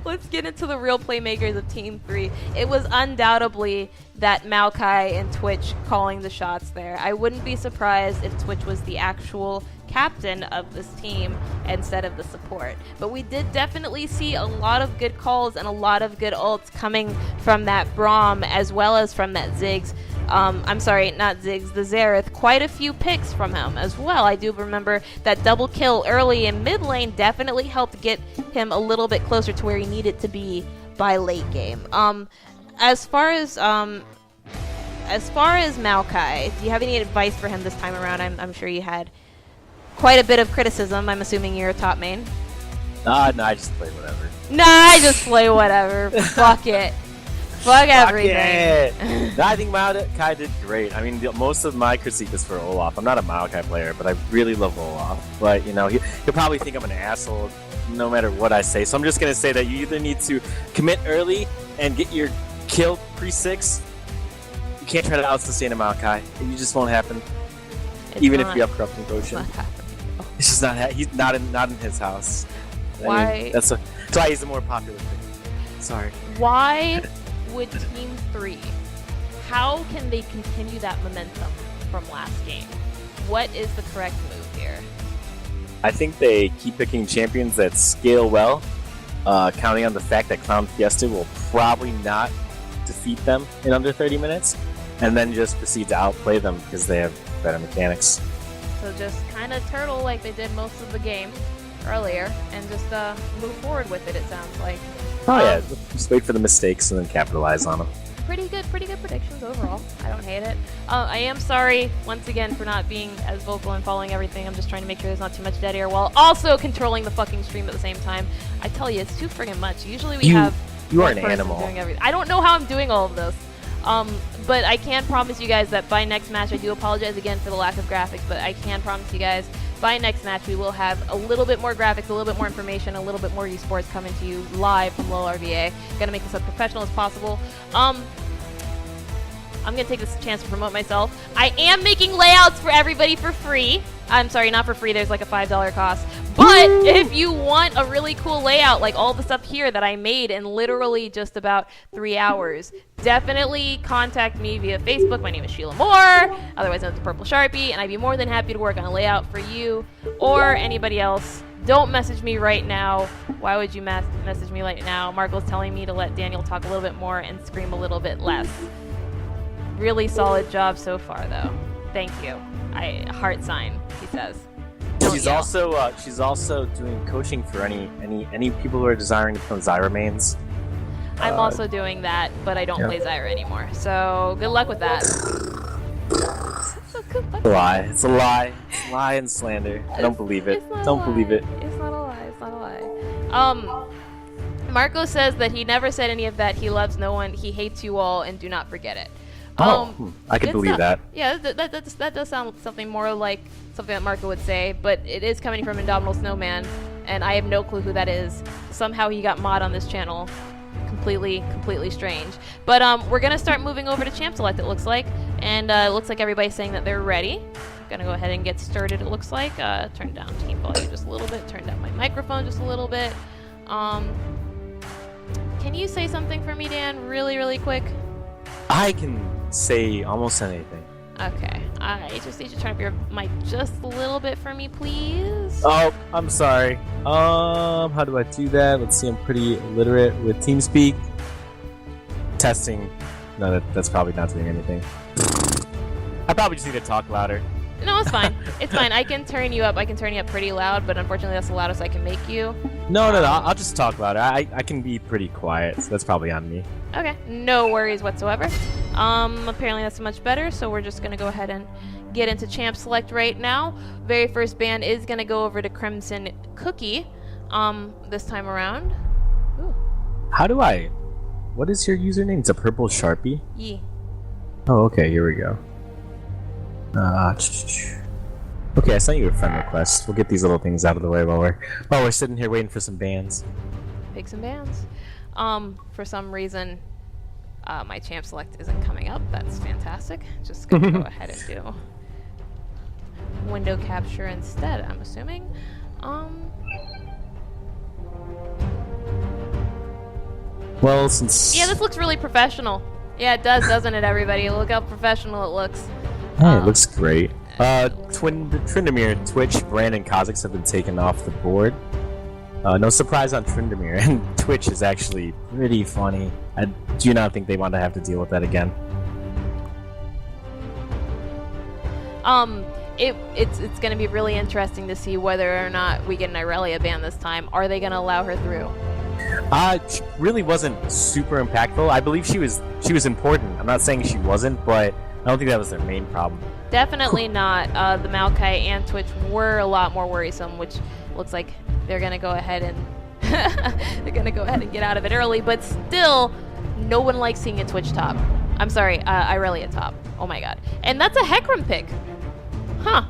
Let's get into the real playmakers of Team 3. It was undoubtedly that Maokai and Twitch calling the shots there. I wouldn't be surprised if Twitch was the actual captain of this team instead of the support. But we did definitely see a lot of good calls and a lot of good ults coming from that Braum as well as from that Ziggs. I'm sorry, not Ziggs, the Xerath. Quite a few picks from him as well. I do remember that double kill early in mid lane definitely helped get him a little bit closer to where he needed to be by late game. As far as Maokai, do you have any advice for him this time around? I'm sure you had quite a bit of criticism. I'm assuming you're a top main. No, I just play whatever. I just play whatever. Fuck it. Fuck everything. No, I think Maokai did great. I mean, most of my critique is for Olaf. I'm not a Maokai player, but I really love Olaf. But, he'll probably think I'm an asshole no matter what I say. So I'm just going to say that you either need to commit early and get your kill pre-6. You can't try to out-sustain a Maokai. It just won't happen. If you have Corrupting Potion. It's just not. He's not in his house. Why? I mean, that's why he's the more popular thing. Sorry. Why would Team 3? How can they continue that momentum from last game? What is the correct move here? I think they keep picking champions that scale well, counting on the fact that ClownFiesta will probably not defeat them in under 30 minutes, and then just proceed to outplay them because they have better mechanics. So just kind of turtle like they did most of the game earlier, and just move forward with it, it sounds like. Oh yeah, just wait for the mistakes and then capitalize on them. Pretty good predictions overall. I don't hate it. I am sorry, once again, for not being as vocal and following everything. I'm just trying to make sure there's not too much dead air while also controlling the fucking stream at the same time. I tell you, it's too friggin' much. Usually we have you are an person animal. doing everything. I don't know how I'm doing all of this. But I can promise you guys that by next match, I do apologize again for the lack of graphics, but I can promise you guys by next match we will have a little bit more graphics, a little bit more information, a little bit more esports coming to you live from LOLRVA. Gonna make this as professional as possible. I'm gonna take this chance to promote myself. I am making layouts for everybody for free. I'm sorry, not for free. There's like a $5 cost. But if you want a really cool layout, like all the stuff here that I made in literally just about 3 hours, definitely contact me via Facebook. My name is Sheila Moore, otherwise known as the Purple Sharpie, and I'd be more than happy to work on a layout for you or anybody else. Don't message me right now. Why would you message me right now? Marco's telling me to let Daniel talk a little bit more and scream a little bit less. Really solid job so far, though. Thank you. Heart sign, he says. She's also doing coaching for any people who are desiring to become Zyra mains. I'm also doing that, but I don't play Zyra anymore. So good luck with that. It's a lie. It's a lie. It's a lie and slander. I don't believe it. Don't believe it. It's not a lie. It's not a lie. Marco says that he never said any of that. He loves no one. He hates you all, and do not forget it. I can believe that. Yeah, that does sound something more like something that Marco would say, but it is coming from Indomitable Snowman, and I have no clue who that is. Somehow he got mod on this channel. Completely strange. But we're gonna start moving over to Champ Select, it looks like, and it looks like everybody's saying that they're ready. Gonna go ahead and get started, it looks like. Turn down team volume just a little bit, turn down my microphone just a little bit. Can you say something for me, Dan, really quick? I can say almost anything. Okay, I just need you to turn up your mic just a little bit for me, please. Oh, I'm sorry. How do I do that? Let's see, I'm pretty illiterate with TeamSpeak. Testing. No, that's probably not doing anything. I probably just need to talk louder. No, it's fine. It's fine. I can turn you up. I can turn you up pretty loud, but unfortunately that's the loudest I can make you. No, I'll just talk louder. I can be pretty quiet, so that's probably on me. Okay, no worries whatsoever. Apparently that's much better, so we're just gonna go ahead and get into Champ Select right now. Very first band is gonna go over to CrimsonCookie, this time around. Ooh. What is your username? It's a Purple Sharpie? Yeah. Oh, okay, here we go. Okay, I sent you a friend request. We'll get these little things out of the way while we're sitting here waiting for some bands. Pick some bands. For some reason, my Champ Select isn't coming up. That's fantastic. Just gonna go ahead and do window capture instead, I'm assuming. Well, since... Yeah, this looks really professional. Yeah, it does, doesn't it, everybody? Look how professional it looks. Hey, it looks great. Tryndamere, Twitch, Brand, and Kha'Zix have been taken off the board. No surprise on Tryndamere, and Twitch is actually pretty funny. I do not think they want to have to deal with that again. It's going to be really interesting to see whether or not we get an Irelia ban this time. Are they going to allow her through? She really wasn't super impactful. I believe she was important. I'm not saying she wasn't, but I don't think that was their main problem. Definitely not. The Maokai and Twitch were a lot more worrisome, which looks like they're gonna go ahead and get out of it early. But still, no one likes seeing a Twitch top. I'm sorry, Irelia top. Oh my god. And that's a Hecarim pick. Huh.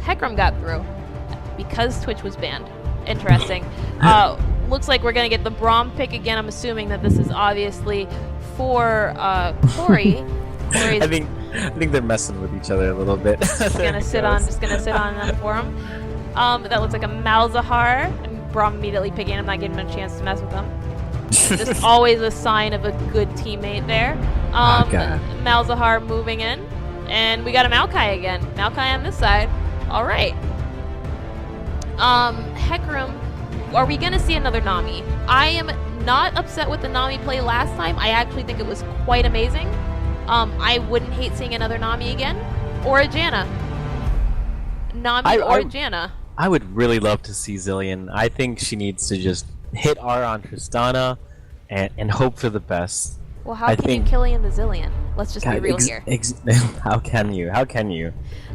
Hecarim got through because Twitch was banned. Interesting. Looks like we're gonna get the Braum pick again. I'm assuming that this is obviously for Corey. I think they're messing with each other a little bit. Just gonna sit on them for him. That looks like a Malzahar, and Braum immediately picking. I'm not giving him a chance to mess with them. Just always a sign of a good teammate there. Malzahar moving in, and we got a Maokai again. Maokai on this side. All right. Hecarim. Are we gonna see another Nami? I am not upset with the Nami play last time. I actually think it was quite amazing. I wouldn't hate seeing another Nami again, or a Janna. Janna. I would really love to see Zillion. I think she needs to just hit R on Tristana and hope for the best. Well, how can you Killian the Zillion? Let's just be real here. How can you?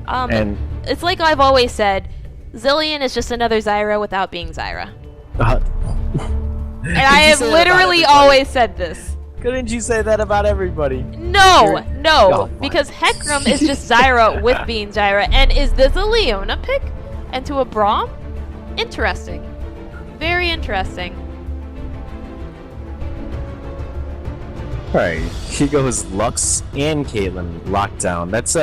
And it's like I've always said, Zillion is just another Zyra without being Zyra. And I have literally always said this. Couldn't you say that about everybody? No, because Hecarim is just Zyra with being Zyra. And is this a Leona pick? And to a Braum? Interesting. Very interesting. Alright, here goes Lux and Caitlyn locked down. That's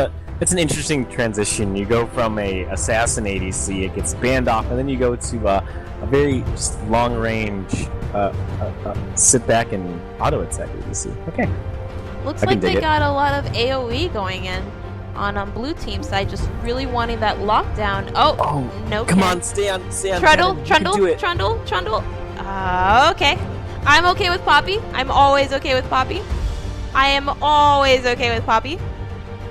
it's an interesting transition. You go from a assassin ADC, it gets banned off, and then you go to a very just long range, sit back and auto attack ADC. Okay. Looks like they got a lot of AoE going in on blue team side, just really wanting that lockdown. Oh no! Come on, stay on. Trundle. Okay. I'm okay with Poppy. I'm always okay with Poppy. I am always okay with Poppy.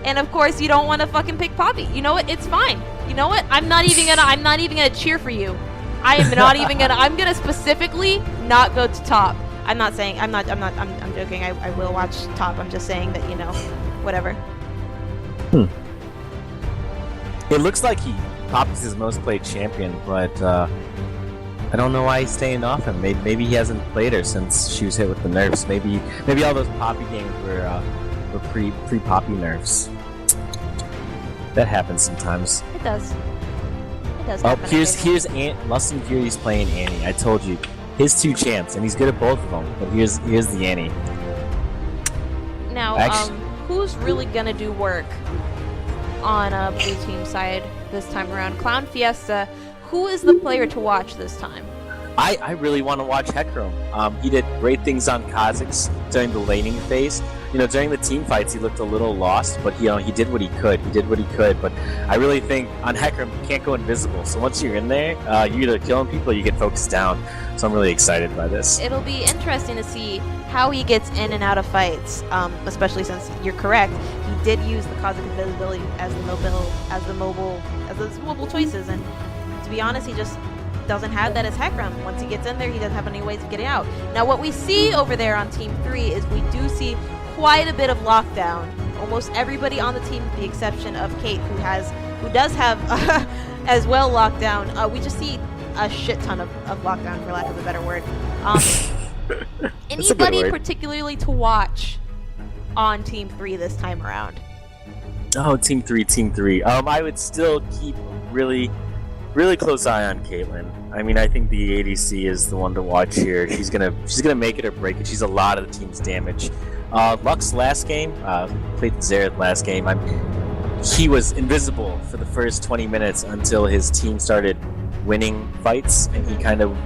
And of course, you don't want to fucking pick Poppy. You know what? It's fine. You know what? I'm not even gonna cheer for you. I'm gonna specifically not go to top. I'm joking. I will watch top. I'm just saying that, whatever. It looks like Poppy's his most played champion, but I don't know why he's staying off him. Maybe he hasn't played her since she was hit with the nerfs. Maybe all those Poppy games were pre-Poppy nerfs. That happens sometimes. It does. Oh, here's Lustin Fury's playing Annie. I told you, his 2 champs, and he's good at both of them. But here's the Annie. Now, who's really gonna do work on blue team side this time around? ClownFiesta. Who is the player to watch this time? I really want to watch Hecrom. He did great things on Kha'Zix during the laning phase. During the team fights, he looked a little lost, but he did what he could. But I really think on Hecrom, you can't go invisible. So once you're in there, you're either killing people or you get focused down. So I'm really excited by this. It'll be interesting to see how he gets in and out of fights, especially since you're correct. He did use the Kha'Zix invisibility as the mobile choices, and to be honest, he just doesn't have that as Hecrom. Once he gets in there, he doesn't have any ways of getting out. Now, what we see over there on Team 3 is we do see quite a bit of lockdown. Almost everybody on the team, with the exception of Kate, who does have as well lockdown. We just see a shit ton of lockdown, for lack of a better word. Anybody particularly to watch on Team 3 this time around? Oh, Team 3. I would still keep really close eye on Caitlyn. I mean, I think the ADC is the one to watch here. She's gonna make it or break it. She's a lot of the team's damage. Lux last game, played Xerath last game. He was invisible for the first 20 minutes until his team started winning fights, and he kind of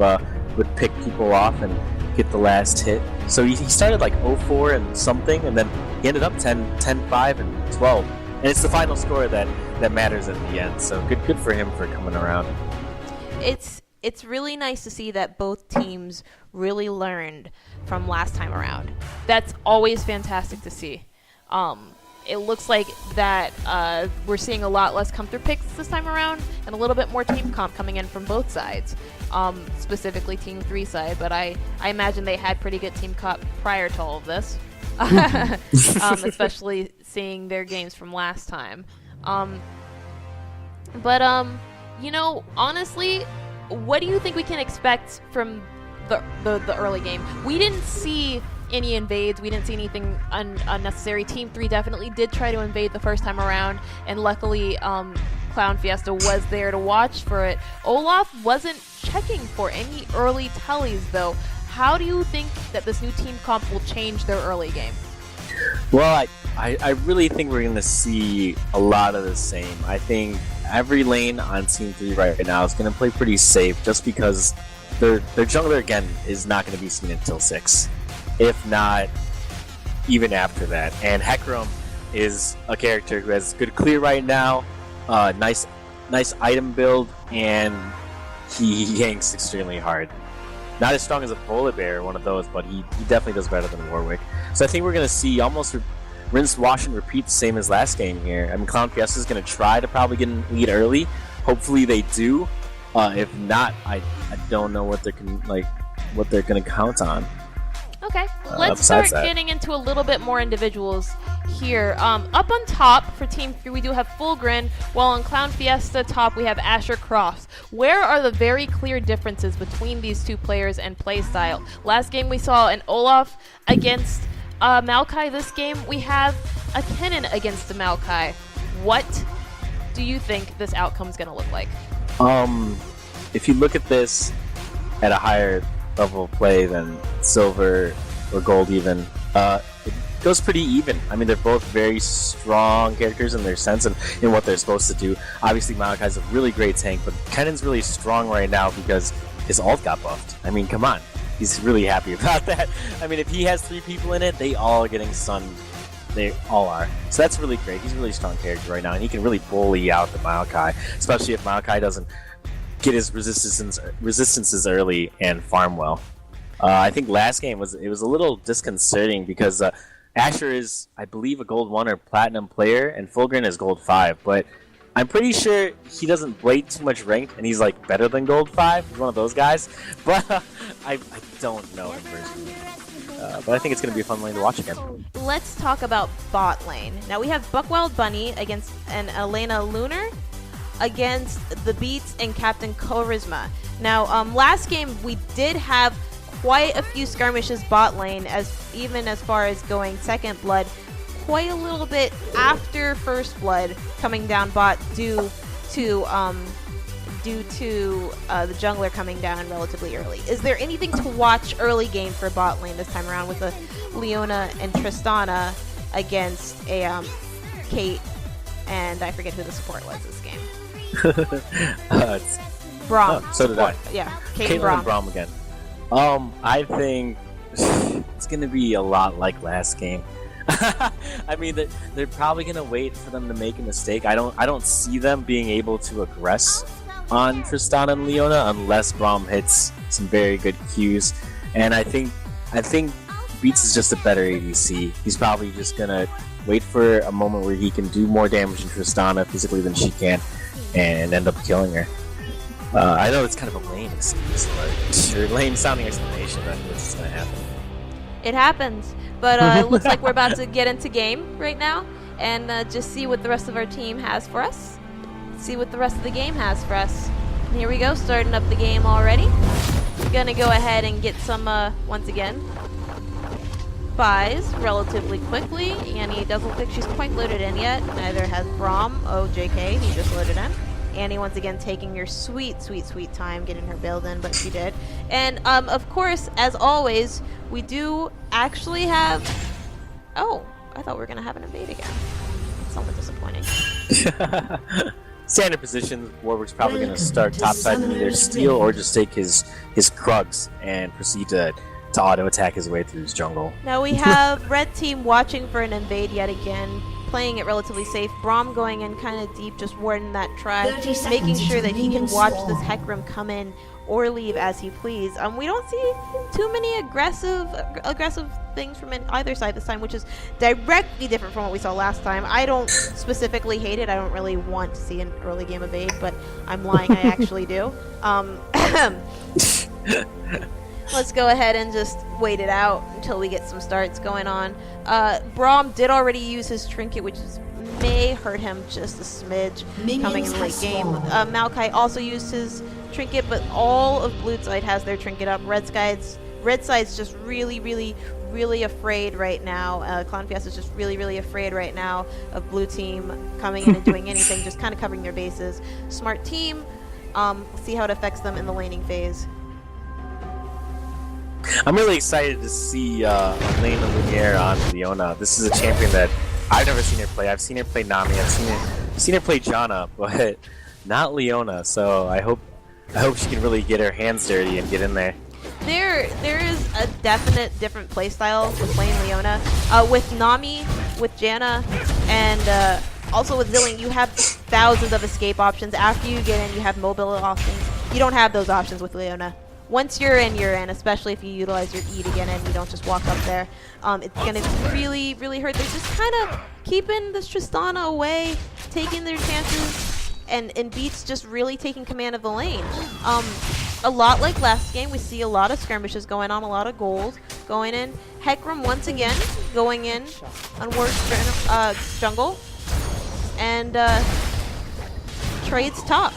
would pick people off and get the last hit. So he started like 0-4 and something, and then he ended up 10-5 and 12. And it's the final score that matters at the end. So good for him for coming around. It's really nice to see that both teams really learned from last time around. That's always fantastic to see. It looks like that we're seeing a lot less come through picks this time around, and a little bit more team comp coming in from both sides, specifically Team 3 side. But I imagine they had pretty good team comp prior to all of this, especially seeing their games from last time. Honestly, what do you think we can expect from the early game? We didn't see any invades. We didn't see anything unnecessary. Team 3 definitely did try to invade the first time around, and luckily ClownFiesta was there to watch for it. Olaf wasn't checking for any early tellies, though. How do you think that this new team comp will change their early game? Well, I really think we're going to see a lot of the same. I think every lane on Team 3 right now is going to play pretty safe, just because their jungler, again, is not going to be seen until 6. If not, even after that. And Hecrom is a character who has good clear right now, nice item build, and he yanks extremely hard. Not as strong as a polar bear, one of those, but he definitely does better than Warwick. So I think we're going to see almost rinse, wash, and repeat the same as last game here. I mean, ClownFiesta is going to try to probably get in lead early. Hopefully they do. If not, I don't know what they're going to count on. Okay, let's start getting into a little bit more individuals here. Up on top for Team 3, we do have Fulgrinn, while on ClownFiesta top, we have Ashercross. Where are the very clear differences between these two players and playstyle? Last game, we saw an Olaf against Maokai. This game, we have a Kennen against the Maokai. What do you think this outcome is going to look like? If you look at this at a higher level of play than silver or gold even, goes pretty even. I mean, they're both very strong characters in their sense and in what they're supposed to do. Obviously, Malakai's a really great tank, but Kennen's really strong right now because his ult got buffed. I mean, come on. He's really happy about that. I mean, if he has 3 people in it, they all are getting stunned. They all are. So that's really great. He's a really strong character right now, and he can really bully out the Maokai, especially if Maokai doesn't get his resistances early and farm well. I think last game was a little disconcerting because Asher is, I believe, a Gold 1 or Platinum player, and Fulgrinn is Gold 5, but I'm pretty sure he doesn't play too much ranked, and he's like better than Gold 5. He's one of those guys, but I don't know him personally. But I think it's going to be a fun lane to watch again. Let's talk about bot lane. Now we have Buckwild Bunny against an AlainaLunear against the Beets and Captain Khorisma. Now, last game we did have quite a few skirmishes bot lane, even as far as going second blood, quite a little bit after first blood coming down bot due to the jungler coming down relatively early. Is there anything to watch early game for bot lane this time around with a Leona and Tristana against a Kate and I forget who the support was this game? It's Braum. Oh, so did I. Yeah, Kate Caitlyn and Braum. and Braum again. I think it's going to be a lot like last game. I mean, they're probably going to wait for them to make a mistake. I don't see them being able to aggress on Tristana and Leona unless Braum hits some very good Qs. And I think Beets is just a better ADC. He's probably just going to wait for a moment where he can do more damage in Tristana physically than she can and end up killing her. I know it's kind of a lame excuse, or lame sounding explanation, but it's going to happen. It happens, but it looks like we're about to get into game right now and just see what the rest of our team has for us. See what the rest of the game has for us. And here we go, starting up the game already. Gonna go ahead and get some, once again, buys relatively quickly. Annie doesn't look like she's quite loaded in yet. Neither has Braum. Oh, JK, he just loaded in. Annie once again taking your sweet time getting her build in, but she did. And of course, as always, we do actually have... Oh, I thought we were going to have an invade again. Somewhat disappointing. Standard position, Warwick's probably going to start topside and either steal or just take his Krugs and proceed to auto attack his way through his jungle. Now we have red team watching for an invade yet again, playing it relatively safe. Braum going in kind of deep, just warding that try, making sure that he can watch this Hecarim come in or leave as he please. We don't see too many aggressive things from either side this time, which is directly different from what we saw last time. I don't specifically hate it. I don't really want to see an early game evade, but I'm lying. I actually do. Let's go ahead and just wait it out until we get some starts going on. Braum did already use his trinket, which may hurt him just a smidge coming in late game. Maokai also used his trinket, but all of blue side has their trinket up. Red side's just really afraid right now. ClownFiesta is just really afraid right now of blue team coming in and doing anything, just kind of covering their bases. Smart team. See how it affects them in the laning phase. I'm really excited to see AlainaLunear on Leona. This is a champion that I've never seen her play. I've seen her play Nami. I've seen her play Janna, but not Leona. So I hope she can really get her hands dirty and get in there. There is a definite different playstyle with playing Leona. With Nami, with Janna, and also with Zillion, you have thousands of escape options. After you get in, you have mobile options. You don't have those options with Leona. Once you're in, especially if you utilize your E to get in, you don't just walk up there. It's going to really hurt. They're just kind of keeping this Tristana away, taking their chances, and Beets just really taking command of the lane. A lot like last game, we see a lot of skirmishes going on, a lot of gold going in. Hecarim once again going in on Warwick's jungle, and trades top.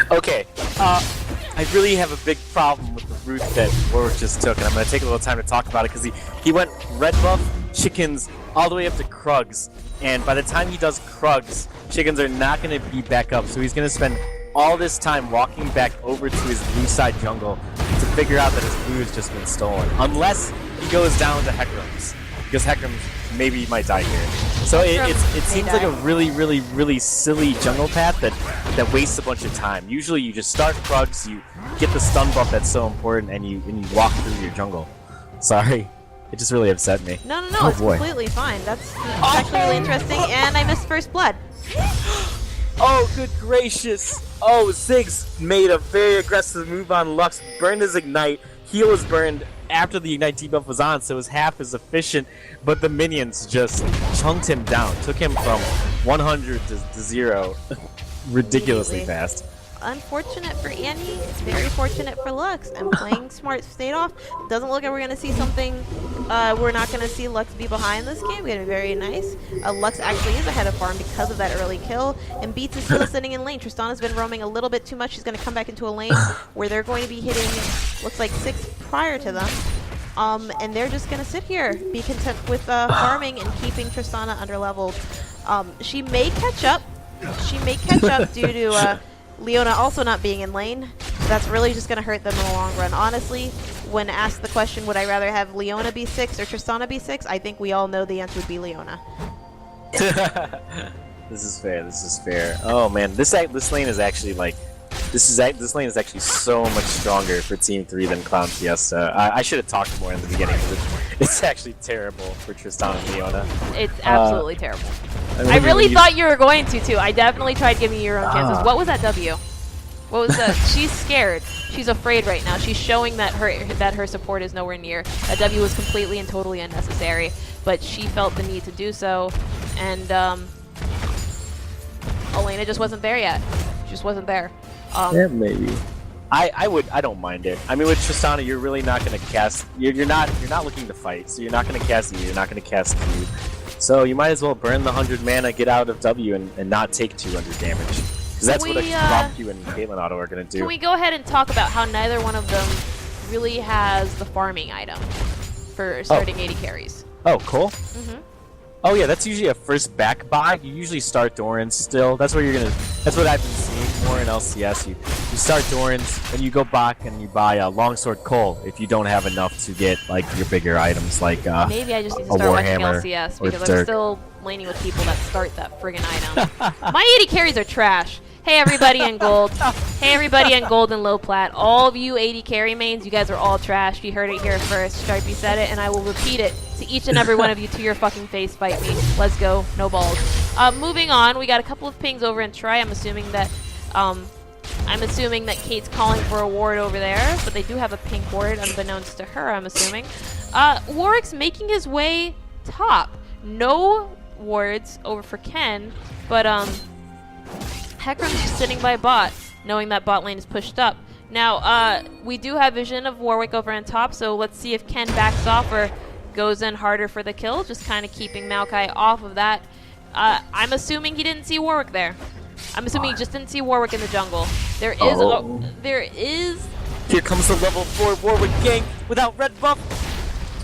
Okay, I really have a big problem with the route that Warwick just took, and I'm going to take a little time to talk about it because he went red buff, chickens, all the way up to Krugs, and by the time he does Krugs, chickens are not going to be back up, so he's going to spend all this time walking back over to his blue side jungle to figure out that his blue has just been stolen, unless he goes down to Hecarim's. because Hecarim maybe might die here. So it seems like a really, really, really silly jungle path that wastes a bunch of time. Usually you just start Krugs, you get the stun buff that's so important, and you walk through your jungle. Sorry. It just really upset me. No, Oh, it's boy. completely fine. That's actually really interesting, and I missed first blood. Oh, good gracious. Oh, Ziggs made a very aggressive move on Lux, burned his Ignite. Heal was burned after the Ignite debuff was on, so it was half as efficient, but the minions just chunked him down, took him from 100 to 0 ridiculously fast. Unfortunate for Annie, very fortunate for Lux, and playing smart stayed off. Doesn't look like we're going to see something, we're not going to see Lux be behind this game. Going to be very nice. Lux actually is ahead of farm because of that early kill, and Beets is still sitting in lane. Tristana's been roaming a little bit too much. She's going to come back into a lane where they're going to be hitting, looks like 6 prior to them. And they're just going to sit here, be content with farming and keeping Tristana underleveled. She may catch up. She may catch up due to Leona also not being in lane. That's really just going to hurt them in the long run. Honestly, when asked the question, would I rather have Leona be 6 or Tristana be 6, I think we all know the answer would be Leona. This is fair. This is fair. Oh man, this lane is actually like this lane is actually so much stronger for Team 3 than ClownFiesta. I should have talked more in the beginning. It's actually terrible for Tristana and Leona. It's absolutely terrible. I really thought you were going to too. I definitely tried giving you your own chances. What was that W? What was that? She's scared. She's afraid right now. She's showing that her support is nowhere near. That W was completely and totally unnecessary, but she felt the need to do so, and Alaina just wasn't there yet. She just wasn't there. Yeah, maybe. I don't mind it. I mean, with Tristana, you're really not going to cast. You're not looking to fight, so you're not going to cast E. You're not going to cast Q. So you might as well burn the 100 mana, get out of W, and not take 200 damage. Because that's what Q and Caitlyn Auto are going to do. Can we go ahead and talk about how neither one of them really has the farming item for starting 80 carries? Oh, Cole? Mm-hmm. Oh yeah, that's usually a first back buy. You usually start Doran's still. That's what I've been seeing more in LCS. You start Doran's, then you go back and you buy a Longsword Cole if you don't have enough to get like your bigger items like maybe I just need to start watching LCS because I'm still laning with people that start that friggin' item. My 80 carries are trash. Hey everybody in gold. Hey everybody in gold and low plat. All of you 80 carry mains, you guys are all trash. You heard it here first. Sharpie said it, and I will repeat it to each and every one of you to your fucking face. Fight me. Let's go. No balls. Moving on, we got a couple of pings over in Try. I'm assuming that Kate's calling for a ward over there, but they do have a pink ward unbeknownst to her, I'm assuming. Warwick's making his way top. No wards over for Ken, but Hecarim's just sitting by bot, knowing that bot lane is pushed up. Now, we do have vision of Warwick over on top, so let's see if Ken backs off or goes in harder for the kill, just kind of keeping Maokai off of that. I'm assuming he didn't see Warwick there. I'm assuming he just didn't see Warwick in the jungle. There is... Here comes the level 4 Warwick gank without red buff.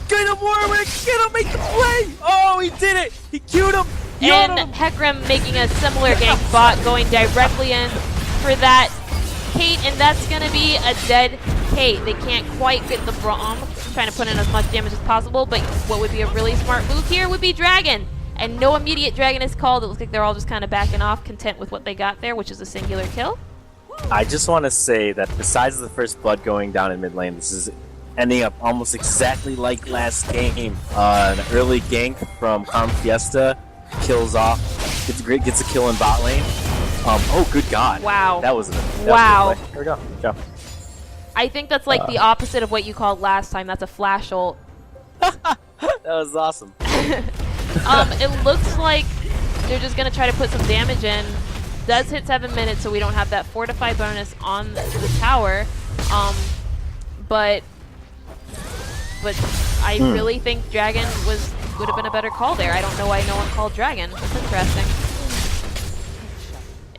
Get him, Warwick! Get him, make the play! Oh, he did it! He queued him! And Hecarim making a similar gank bot, going directly in for that Kate, and that's going to be a dead Kate. They can't quite get the Braum, trying to put in as much damage as possible, but what would be a really smart move here would be Dragon. And no immediate Dragon is called. It looks like they're all just kind of backing off, content with what they got there, which is a singular kill. I just want to say that besides the first blood going down in mid lane, this is ending up almost exactly like last game. An early gank from ClownFiesta kills off, gets a kill in bot lane. Oh, good God. Wow. That was wow. Here we go. Go. I think that's like the opposite of what you called last time. That's a flash ult. That was awesome. It looks like they're just going to try to put some damage in. Does hit 7 minutes, so we don't have that fortify bonus on the tower. But I really think Dragon would have been a better call there. I don't know why no one called Dragon. That's interesting.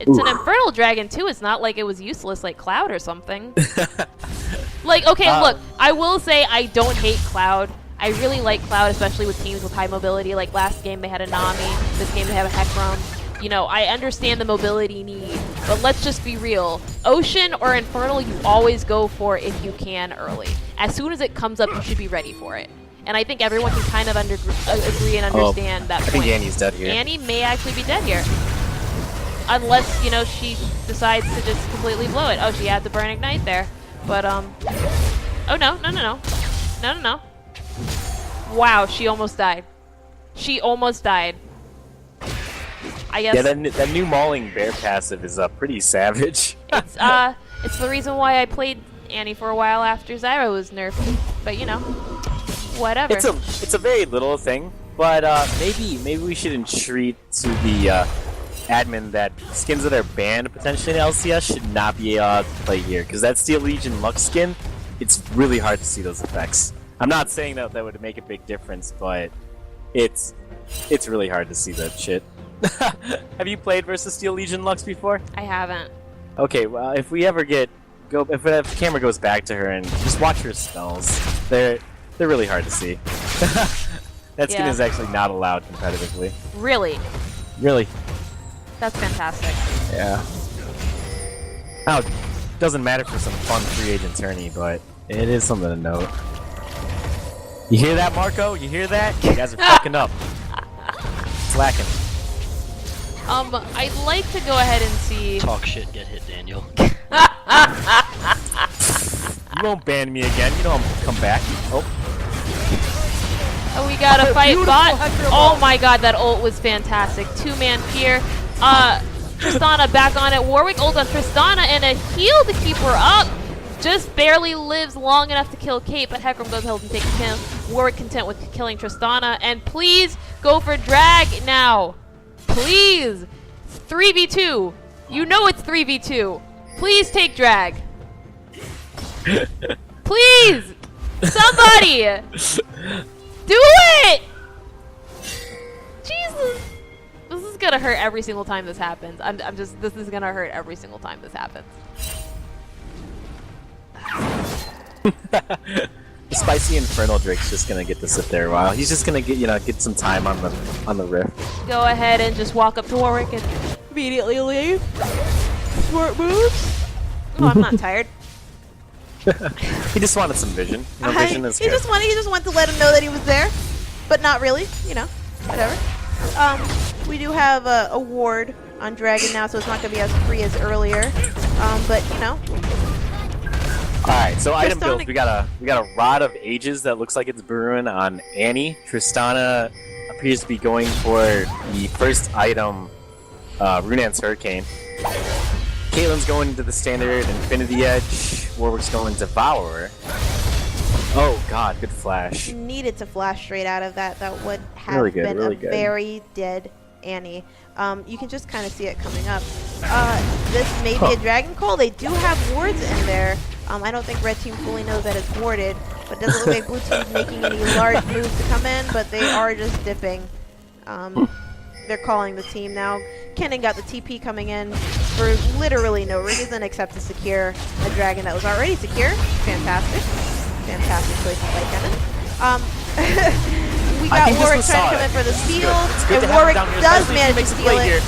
It's an Infernal Dragon, too. It's not like it was useless like Cloud or something. Like, okay, look. I will say I don't hate Cloud. I really like Cloud, especially with teams with high mobility. Like last game they had a Nami. This game they have a Hecarim. You know, I understand the mobility need, but let's just be real. Ocean or Infernal, you always go for if you can early. As soon as it comes up, you should be ready for it. And I think everyone can kind of agree and understand that I point. think Annie's dead here. Annie may actually be dead here. Unless, you know, she decides to just completely blow it. Oh, she had the burn ignite there. But, oh, no. No. Wow, she almost died. She almost died. I guess. Yeah, that new Mauling Bear passive is pretty savage. It's the reason why I played Annie for a while after Zyra was nerfed. But, you know, whatever. It's a very little thing, but maybe we should entreat to the admin that skins that are banned potentially in LCS should not be allowed to play here, because that Steel Legion Lux skin, it's really hard to see those effects. I'm not saying that would make a big difference, but it's really hard to see that shit. Have you played versus Steel Legion Lux before? I haven't. Okay, well, if we ever if the camera goes back to her and just watch her spells, they're really hard to see. That skin is actually not allowed competitively. Really? Really. That's fantastic. Yeah. Now, it doesn't matter for some fun free agent tourney, but it is something to note. You hear that, Marco? You hear that? You guys are fucking up. Slacking. I'd like to go ahead and see. Talk shit, get hit, Daniel. You won't ban me again. You know I'm gonna come back. Oh, we got a fight bot. Oh my god, that ult was fantastic. Two-man Pier. Tristana back on it. Warwick ult on Tristana and a heal to keep her up. Just barely lives long enough to kill Kate, but Hecarim goes ahead and takes him. Warwick content with killing Tristana. And please go for drag now. Please. 3v2. You know it's 3v2. Please take drag. Please. Somebody. Do it. Jesus. This is gonna hurt every single time this happens. This is gonna hurt every single time this happens. Spicy Infernal Drake's just gonna get to sit there a while. He's just gonna get some time on the rift. Go ahead and just walk up to Warwick and immediately leave. Smart moves. Oh, I'm not tired. He just wanted some vision. You know, vision is he good. just wanted to let him know that he was there, but not really. You know, whatever. We do have a ward on Dragon now, so it's not gonna be as free as earlier. But you know. Alright, so item builds. We got a Rod of Ages that looks like it's brewing on Annie. Tristana appears to be going for the first item, Runaan's Hurricane. Caitlyn's going into the standard Infinity Edge. Warwick's going to Devourer. Oh god, good flash. Needed to flash straight out of that. That would have Really good, been really a good. very dead Annie. You can just kind of see it coming up. This may be a Dragon Call. They do have wards in there. I don't think Red Team fully knows that it's warded, but it doesn't look like Blue Team's making any large moves to come in, but they are just dipping. They're calling the team now. Kennen got the TP coming in for literally no reason except to secure a dragon that was already secure. Fantastic. Fantastic choices by Kennen. We got Warwick trying to come in for the steal, and Warwick does manage to steal it.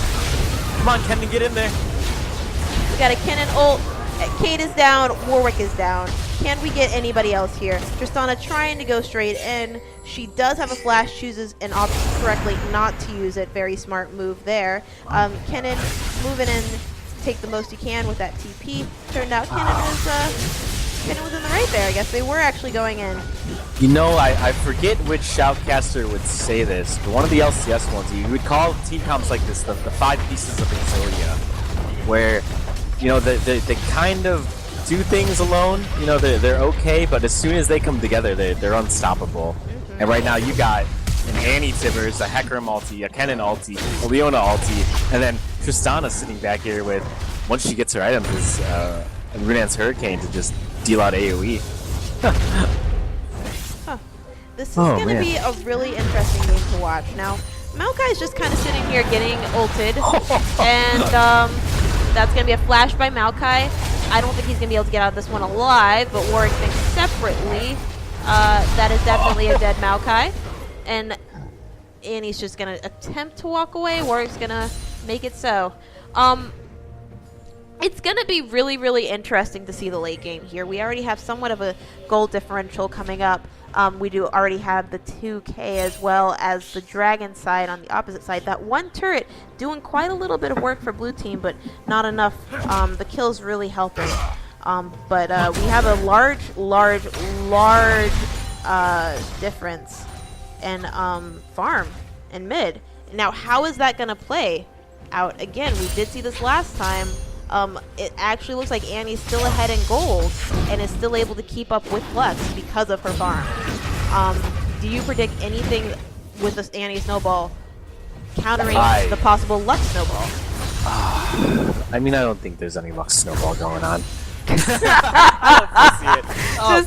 Come on, Kennen, get in there. We got a Kennen ult. Kate is down. Warwick is down. Can we get anybody else here? Tristana trying to go straight in. She does have a flash, chooses and opts correctly not to use it. Very smart move there. Kennen moving in to take the most he can with that TP. Turned out Kennen was in the right there. I guess they were actually going in. You know, I forget which Shoutcaster would say this, but one of the LCS ones, you would call T-comps like this, the 5 pieces of Exodia, where, you know, they kind of do things alone. You know, they're okay, but as soon as they come together, they're unstoppable. Mm-hmm. And right now you got an Annie Tibbers, a Hecarim ulti, a Kennen ulti, a Leona ulti, and then Tristana sitting back here with, once she gets her items, is Runaan's Hurricane to just deal out AoE. This is going to be a really interesting game to watch. Now, Maokai's just kind of sitting here getting ulted, and that's going to be a flash by Maokai. I don't think he's going to be able to get out of this one alive, but Warwick thinks separately. That is definitely a dead Maokai. And Annie's just going to attempt to walk away. Warwick's going to make it so. It's going to be really, really interesting to see the late game here. We already have somewhat of a gold differential coming up. We do already have the 2K as well as the dragon side on the opposite side. That one turret doing quite a little bit of work for blue team, but not enough. The kills really helping. But we have a large difference in farm and mid. Now, how is that going to play out? Again, we did see this last time. It actually looks like Annie's still ahead in gold and is still able to keep up with Lux because of her farm. Do you predict anything with this Annie snowball countering the possible Lux snowball? I mean, I don't think there's any Lux snowball going on.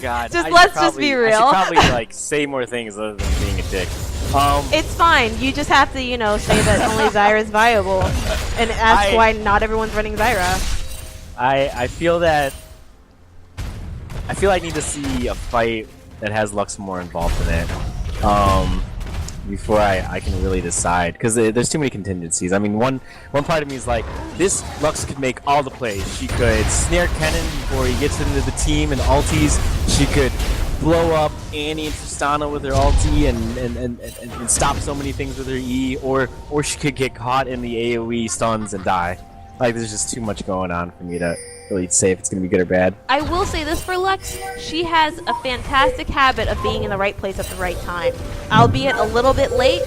God! Let's just be real. I should probably say more things other than being a dick. It's fine. You just have to, say that only Zyra is viable, and ask why not everyone's running Zyra. I feel that I need to see a fight that has Lux more involved in it before I can really decide, because there's too many contingencies. I mean, one part of me is like, this Lux could make all the plays. She could snare Kennen before he gets into the team and ulties. She could blow up Annie and Tristana with her ulti and stop so many things with her E, or she could get caught in the AoE stuns and die. Like, there's just too much going on for me to really say if it's going to be good or bad. I will say this for Lux, she has a fantastic habit of being in the right place at the right time. Albeit a little bit late,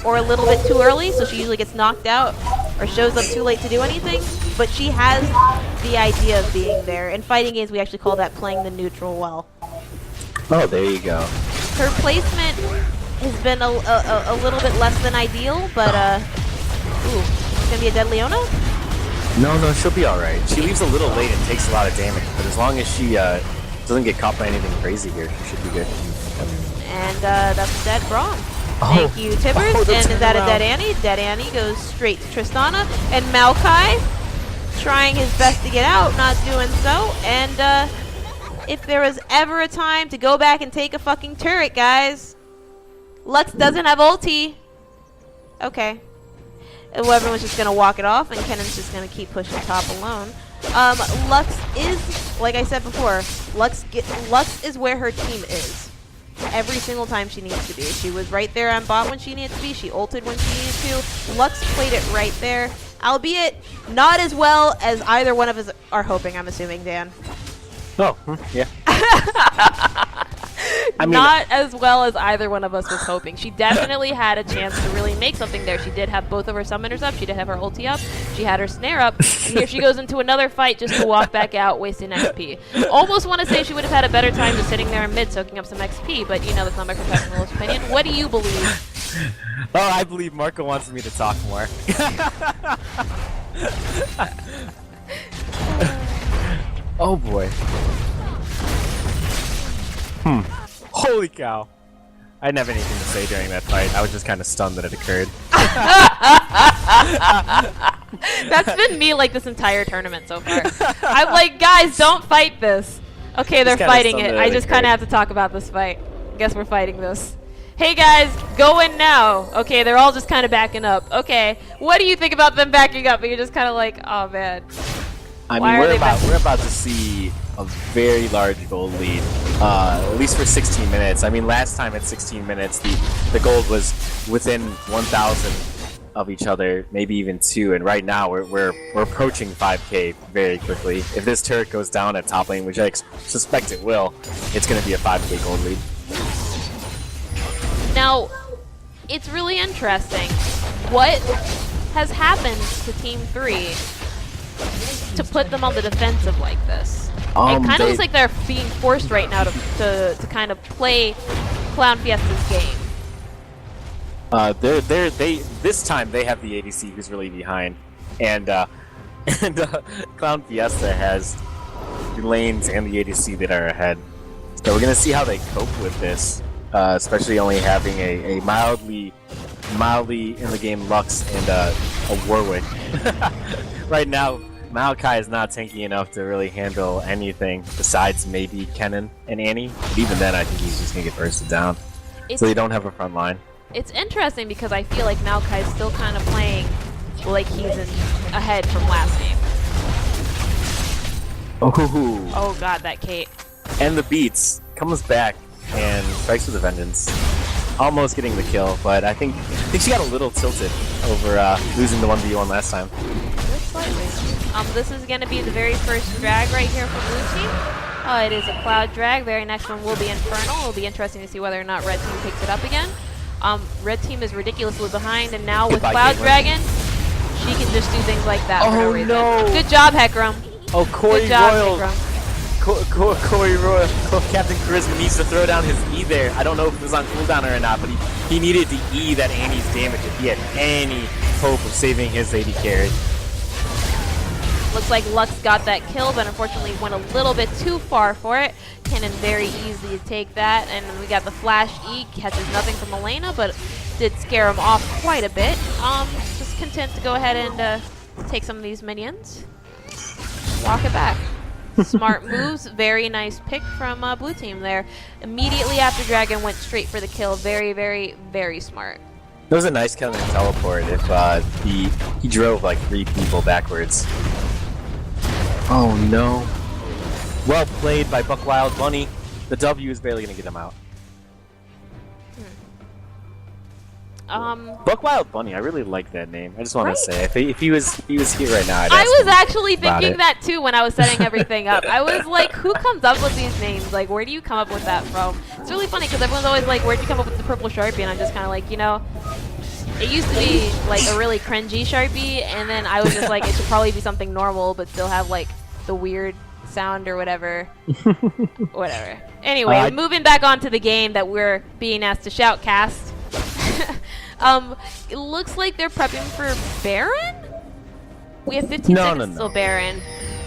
or a little bit too early, so she usually gets knocked out, or shows up too late to do anything, but she has the idea of being there. In fighting games, we actually call that playing the neutral well. Oh, there you go. Her placement has been a little bit less than ideal, but, ooh, it's gonna be a dead Leona? No, she'll be alright. She leaves a little late and takes a lot of damage, but as long as she doesn't get caught by anything crazy here, she should be good. And that's a dead Braum. Thank you, Tibbers. And is that a dead Annie? Dead Annie goes straight to Tristana. And Maokai, trying his best to get out, not doing so. And if there was ever a time to go back and take a fucking turret, guys, Lux doesn't have ulti. Okay. Well, everyone's just going to walk it off, and Kennen's just going to keep pushing top alone. Lux is, like I said before, Lux is where her team is. Every single time she needs to be. She was right there on bot when she needed to be. She ulted when she needed to. Lux played it right there, albeit not as well as either one of us are hoping, I'm assuming, Dan. Oh, yeah. I mean, not as well as either one of us was hoping. She definitely had a chance to really make something there. She did have both of her summoners up. She did have her ulti up. She had her snare up. And here she goes into another fight just to walk back out, wasting XP. Almost want to say she would have had a better time just sitting there in mid, soaking up some XP, but, that's not my professional opinion. What do you believe? Oh, I believe Marco wants me to talk more. Oh, boy. Holy cow. I didn't have anything to say during that fight. I was just kind of stunned that it occurred. That's been me like this entire tournament so far. I'm like, guys, don't fight this. Okay, they're fighting it. I just kind of have to talk about this fight. Guess we're fighting this. Hey guys, go in now. Okay, they're all just kind of backing up. Okay, what do you think about them backing up? And you're just kind of like, oh man. I mean, we're about to see a very large gold lead, at least for 16 minutes. I mean, last time at 16 minutes, the gold was within 1,000 of each other, maybe even 2, and right now we're approaching 5K very quickly. If this turret goes down at top lane, which I suspect it will, it's going to be a 5K gold lead. Now, it's really interesting. What has happened to Team 3 to put them on the defensive like this? It kind of looks like they're being forced right now to kind of play ClownFiesta's game. This time they have the ADC who's really behind, and ClownFiesta has the lanes and the ADC that are ahead. So we're gonna see how they cope with this, especially only having a mildly in the game Lux and a Warwick. Right now, Maokai is not tanky enough to really handle anything besides maybe Kennen and Annie. But even then, I think he's just gonna get bursted down. So they don't have a front line. It's interesting because I feel like Maokai is still kind of playing like he's ahead from last game. Oh. Oh god, that Kate. And the Beets comes back and strikes with a vengeance. Almost getting the kill, but I think she got a little tilted over losing the 1v1 last time. Just slightly. This is going to be the very first drag right here for blue team. It is a cloud drag. Very next one will be Infernal. It'll be interesting to see whether or not red team picks it up again. Red team is ridiculously behind, and now with Cloud Dragon, she can just do things like that for no reason. No. Good job, Heckram. Oh, Corey Good job, Royal. Heckram. Corey Royal, Captain Khorisma needs to throw down his E there. I don't know if it was on cooldown or not, but he needed to E that Annie's damage if he had any hope of saving his AD carry. Looks like Lux got that kill, but unfortunately went a little bit too far for it. Cannon very easy to take that, and we got the flash E, catches nothing from Alaina, but did scare him off quite a bit. Just content to go ahead and take some of these minions. Walk it back. Smart moves, very nice pick from blue team there. Immediately after Dragon went straight for the kill. Very, very, very smart. It was a nice counter teleport if he drove like 3 people backwards. Oh no. Well played by Buckwild Bunny. The W is barely gonna get him out. Buckwild Bunny, I really like that name. I just want to say, if he was here right now, I was actually thinking that too when I was setting everything up. I was like, who comes up with these names? Like, where do you come up with that from? It's really funny because everyone's always like, where'd you come up with the purple Sharpie? And I'm just kind of like, you know, it used to be like a really cringy Sharpie, and then I was just like, it should probably be something normal, but still have like the weird sound or whatever. Whatever. Anyway, moving back onto the game that we're being asked to shoutcast. It looks like they're prepping for Baron? We have 15 seconds till Baron.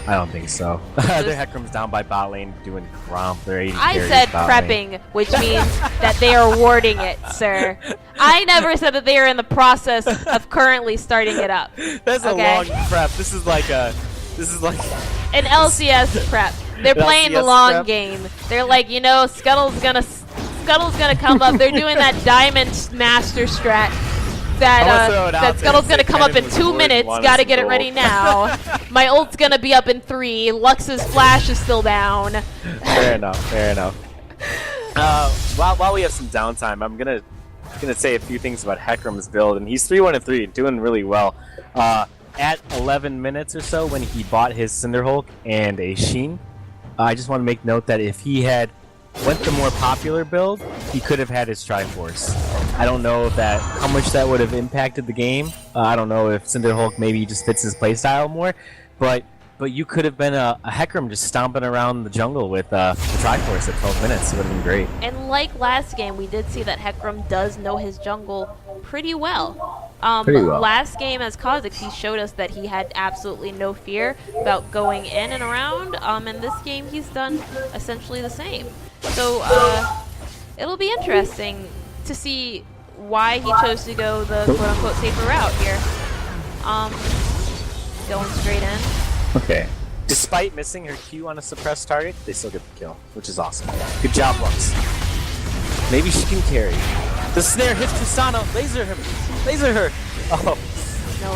I don't think so. Their Heckram's down by bot lane doing Gromp. I said prepping, which means that they are warding it, sir. I never said that they are in the process of currently starting it up. That's a long prep. This is like an LCS prep. They're playing the long game. They're like, you know, Scuttle's gonna come up. They're doing that Diamond Master strat. That Scuttle's gonna come up in 2 minutes. Gotta get it ready now. My ult's gonna be up in 3. Lux's flash is still down. Fair enough. Fair enough. While we have some downtime, I'm gonna say a few things about Heckram's build, and he's 3-1-3, doing really well. At 11 minutes or so, when he bought his Cinderhulk and a Sheen, I just want to make note that if he had went the more popular build, he could have had his Triforce. I don't know how much that would have impacted the game. I don't know if Cinderhulk maybe just fits his playstyle more, but you could have been a Heckram just stomping around the jungle with the Triforce at 12 minutes. It would have been great. And like last game, we did see that Heckram does know his jungle pretty well. Last game as Kha'Zix, he showed us that he had absolutely no fear about going in and around. And this game, he's done essentially the same. So it'll be interesting to see why he chose to go the quote-unquote safer route here. Going straight in. Okay. Despite missing her Q on a suppressed target, they still get the kill, which is awesome. Good job, Lux. Maybe she can carry. The snare hits Tristana. Laser her. Oh. No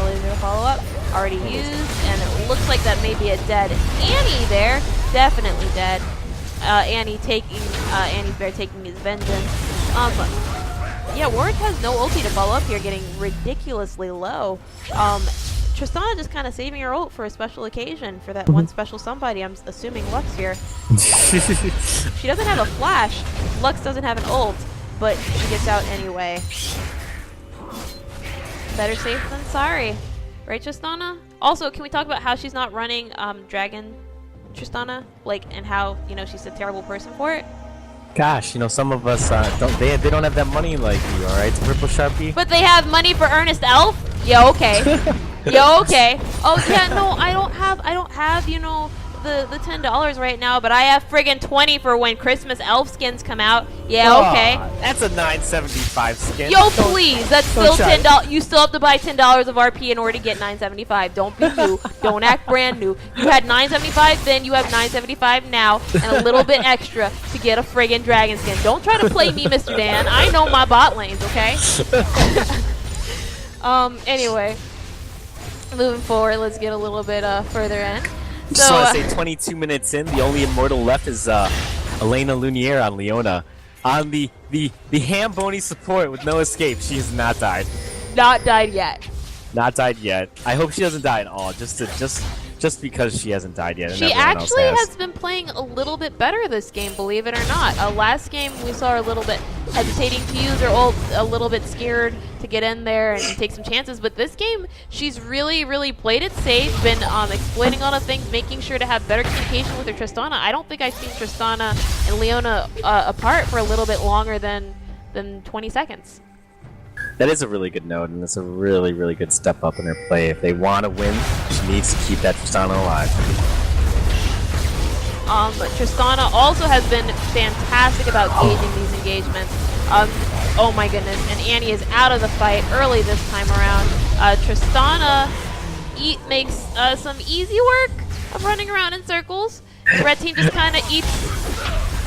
laser follow-up. Already used, and it looks like that may be a dead Annie there. Definitely dead. Annie's taking his vengeance. Yeah, Warwick has no ulti to follow up here, getting ridiculously low. Tristana just kind of saving her ult for a special occasion, for that one special somebody. I'm assuming Lux here. She doesn't have a flash. Lux doesn't have an ult, but she gets out anyway. Better safe than sorry. Right, Tristana? Also, can we talk about how she's not running Dragon Tristana? Like, and how, you know, she's a terrible person for it? Gosh, you know, some of us they don't have that money like you, all right? It's Purple Sharpie. But they have money for Ernest Elf? Yeah, okay. Yeah, okay. Oh yeah, no, I don't have, you know, the $10 right now, but I have friggin' 20 for when Christmas elf skins come out. Yeah, okay. That's a $9.75 skin. Yo, please, that's still $10. You still have to buy $10 of RP in order to get $9.75. Don't be new. Don't act brand new. You had $9.75, then you have $9.75 now, and a little bit extra to get a friggin' dragon skin. Don't try to play me, Mr. Dan. I know my bot lanes, okay? Anyway, moving forward, let's get a little bit further in. Just want to say 22 minutes in, the only immortal left is AlainaLunear on Leona. On the ham-bony support with no escape, she has not died. Not died yet. Not died yet. I hope she doesn't die at all, just because she hasn't died yet. And She everyone else actually has been playing a little bit better this game, believe it or not. Last game we saw her a little bit hesitating to use her ult, a little bit scared to get in there and take some chances. But this game, she's really, really played it safe, been exploiting all the things, making sure to have better communication with her Tristana. I don't think I've seen Tristana and Leona apart for a little bit longer than 20 seconds. That is a really good note, and it's a really, really good step up in her play. If they want to win, she needs to keep that Tristana alive. Tristana also has been fantastic about gauging these engagements. Oh my goodness, and Annie is out of the fight early this time around. Tristana makes some easy work of running around in circles. The red team just kind of eats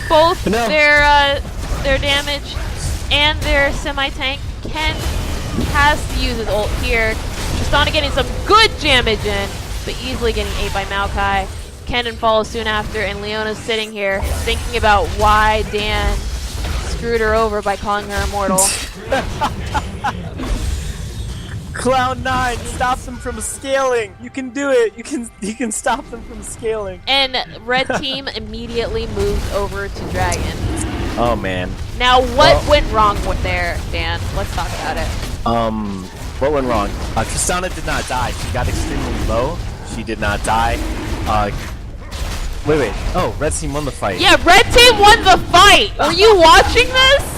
both their damage and their semi-tank. Ken has to use his ult here. Tristana getting some good damage in, but easily getting ate by Maokai. Kennen follows soon after, and Leona's sitting here thinking about why Dan screwed her over by calling her immortal. Cloud9, stop them from scaling. You can do it. You can stop them from scaling. And red team immediately moves over to Dragon. Oh man. Now what went wrong with there, Dan? Let's talk about it. What went wrong? Tristana did not die. She got extremely low. She did not die. Wait. Oh, red team won the fight. Yeah, red team won the fight. Were you watching this?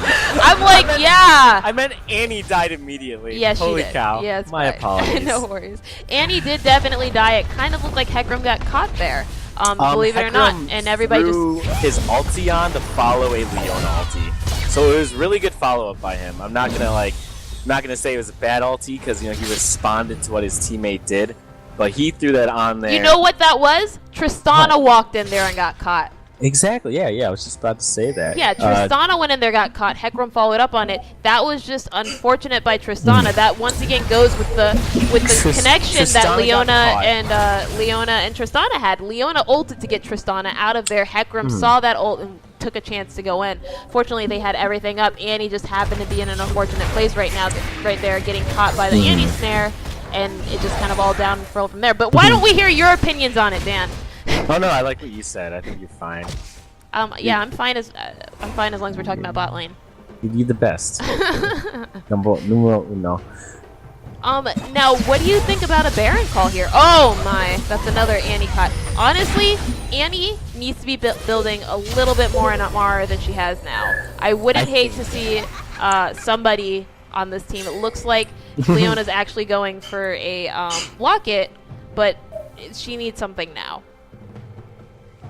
I'm like, I meant Annie died immediately. Yeah, she Holy did. cow. Yeah, it's My apologies. No worries. Annie did definitely die. It kind of looked like Hecarim got caught there. Believe it or not, and everybody threw just his ulti on to follow a Leona ulti. So it was really good follow-up by him. I'm not gonna say it was a bad ulti because he responded to what his teammate did, but he threw that on there. You know what that was? Tristana walked in there and got caught. Exactly. Yeah. I was just about to say that. Yeah, Tristana went in there, got caught. Hecarim followed up on it. That was just unfortunate by Tristana. That once again goes with the connection that Leona and Tristana had. Leona ulted to get Tristana out of there. Hecarim saw that ult and took a chance to go in. Fortunately, they had everything up. Annie just happened to be in an unfortunate place right now, right there, getting caught by the Annie snare, and it just kind of all downfell from there. But why don't we hear your opinions on it, Dan? Oh no, I like what you said. I think you're fine. Yeah, I'm fine as long as we're talking about bot lane. You're the best. Numero uno. Now, what do you think about a Baron call here? Oh my, that's another Annie cut. Honestly, Annie needs to be building a little bit more in Amara than she has now. I wouldn't hate to see somebody on this team. It looks like Leona's actually going for a Locket, but she needs something now.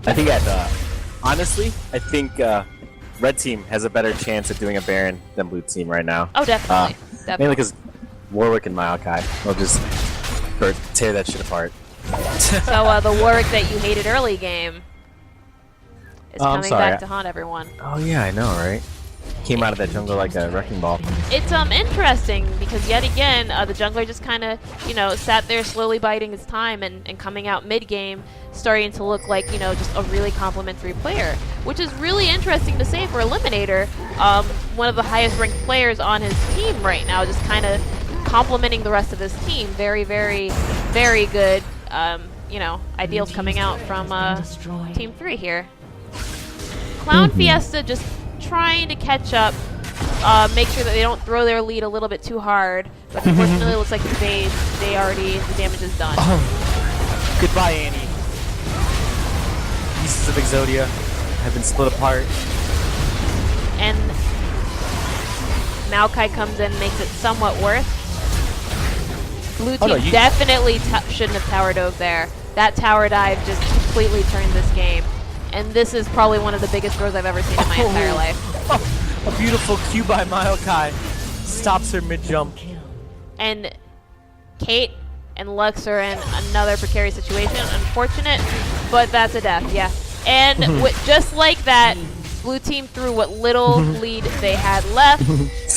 I think honestly, I think red team has a better chance at doing a Baron than blue team right now. Oh, definitely. Mainly because Warwick and Maokai will just tear that shit apart. So the Warwick that you hated early game is coming back to haunt everyone. Oh yeah, I know, right? Came out of that jungle like a wrecking ball. It's interesting because yet again the jungler just kind of sat there slowly biding his time and coming out mid game starting to look like just a really complimentary player, which is really interesting to say for Eliminator, one of the highest ranked players on his team right now, just kind of complimenting the rest of his team. Very, very, very good ideals coming out from Team 3 here. ClownFiesta just trying to catch up, make sure that they don't throw their lead a little bit too hard, but unfortunately it looks like the damage is done. Oh. Goodbye, Annie. Pieces of Exodia have been split apart. And Maokai comes in, makes it somewhat worth. Blue team definitely shouldn't have tower dove there. That tower dive just completely turned this game. And this is probably one of the biggest throws I've ever seen in my entire life. A beautiful Q by Maokai stops her mid-jump. And Kate and Lux are in another precarious situation. Unfortunate, but that's a death, yeah. And just like that, blue team threw what little lead they had left.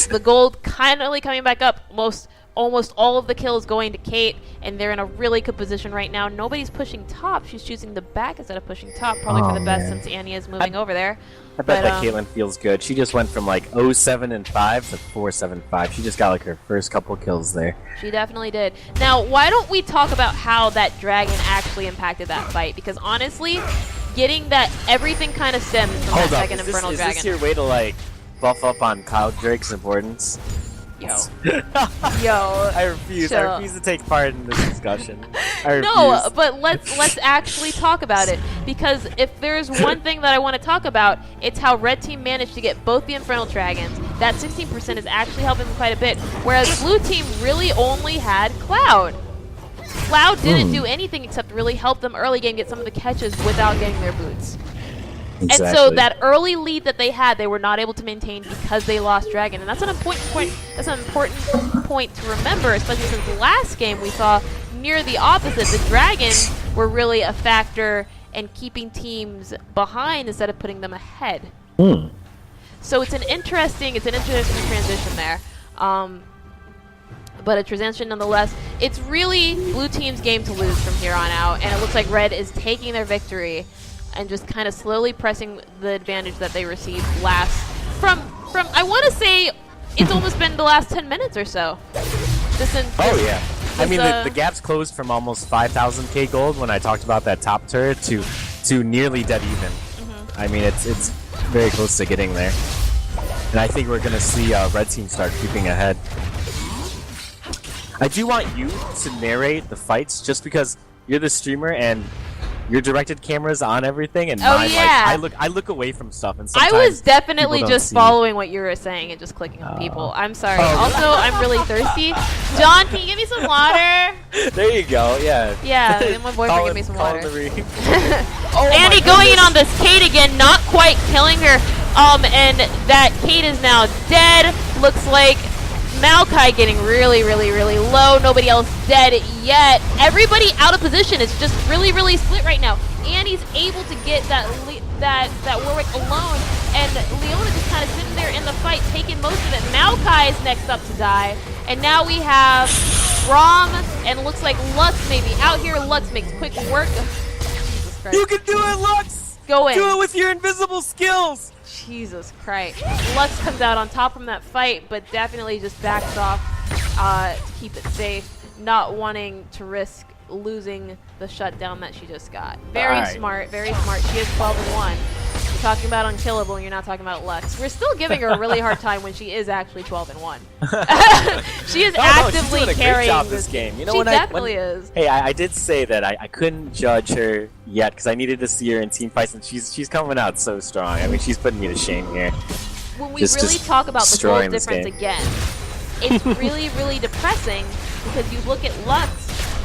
The gold kindly coming back up, most almost all of the kills going to Kate, and they're in a really good position right now. Nobody's pushing top. She's choosing the back instead of pushing top, probably for the best since Annie is moving over there. I bet that Caitlyn feels good. She just went from like 0-7-5 to 4-7-5. She just got like her first couple kills there. She definitely did. Now, why don't we talk about how that dragon actually impacted that fight? Because honestly, getting that everything kind of stems from that second Infernal Dragon. Is this your way to like buff up on Cloud Drake's importance? Yo. I refuse to take part in this discussion. I refuse. No, but let's actually talk about it, because if there's one thing that I want to talk about, it's how Red Team managed to get both the Infernal Dragons. That 16% is actually helping them quite a bit, whereas Blue Team really only had Cloud. Cloud didn't do anything except really help them early game get some of the catches without getting their boots. Exactly. And so that early lead that they had, they were not able to maintain because they lost Dragon, and that's an important point. That's an important point to remember, especially since last game we saw near the opposite. The Dragons were really a factor in keeping teams behind instead of putting them ahead. So it's an interesting transition there. But a transition nonetheless. It's really Blue Team's game to lose from here on out, and it looks like Red is taking their victory and just kind of slowly pressing the advantage that they received last from I want to say it's almost been the last 10 minutes or so. I mean, the gap's closed from almost 5,000k gold when I talked about that top turret to nearly dead even. I mean, it's very close to getting there. And I think we're going to see Red Team start creeping ahead. I do want you to narrate the fights just because you're the streamer and your directed cameras on everything, and mine, like, I look away from stuff, and sometimes I was definitely just see. Following what you were saying and just clicking on people. I'm sorry. Also, I'm really thirsty. John, can you give me some water? There you go. Yeah. Yeah, my boyfriend give me some water. Andy going in on this Kate again, not quite killing her. And that Kate is now dead. Looks like Maokai getting really low. Nobody else dead yet. Everybody out of position. It's just really split right now. Annie's able to get that Warwick alone, and Leona just kind of sitting there in the fight, taking most of it. Maokai is next up to die, and now we have Rom, and looks like Lux may be out here. Lux makes quick work. Jesus Christ. You can do it, Lux! Go in. Do it with your invisible skills! Jesus Christ. Lux comes out on top from that fight, but definitely just backs off to keep it safe, not wanting to risk losing the shutdown that she just got. Very smart, very smart. She is 12-1. You're talking about unkillable, and you're not talking about Lux. We're still giving her a really hard time when she is actually 12-1. She is actively she's doing a carrying great job this game. You know, she definitely is. Hey, I did say that I couldn't judge her yet because I needed to see her in team fights, and she's coming out so strong. I mean, she's putting me to shame here. When we really talk about the goal difference again, it's really depressing because you look at Lux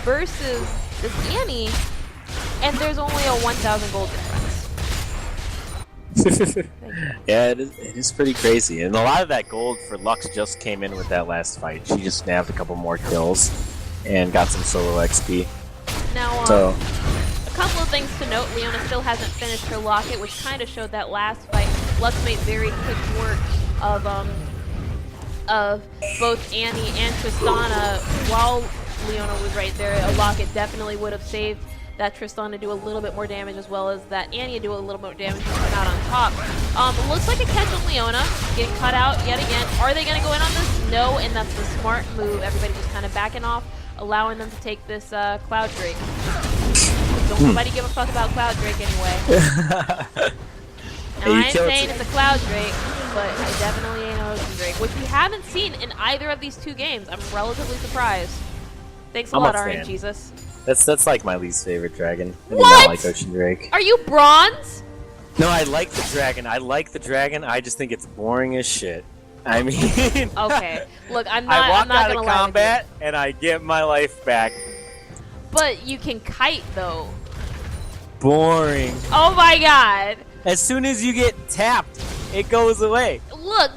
versus this Annie, and there's only a 1,000 gold difference. Yeah, it is pretty crazy, and a lot of that gold for Lux just came in with that last fight. She just nabbed a couple more kills and got some solo XP. Now, a couple of things to note. Leona still hasn't finished her locket, which kind of showed that last fight. Lux made very quick work of both Annie and Tristana while Leona was right there. A locket definitely would have saved that Tristana do a little bit more damage, as well as that Annie do a little more damage and come out on top. Looks like a catch on Leona, getting cut out yet again. Are they going to go in on this? No, and that's the smart move. Everybody just kind of backing off, allowing them to take this Cloud Drake. Don't nobody give a fuck about Cloud Drake anyway. Now, I ain't saying it's a Cloud Drake, but I definitely ain't an Ocean Drake, which we haven't seen in either of these two games. I'm relatively surprised. Thanks a lot, RNGesus. That's like my least favorite dragon. I do What? not like Ocean Drake. Are you bronze? No, I like the dragon. I just think it's boring as shit. I mean, okay. Look, I'm I walk not out gonna of lie combat and I get my life back. But you can kite though. Boring. Oh my god. As soon as you get tapped, it goes away. Look.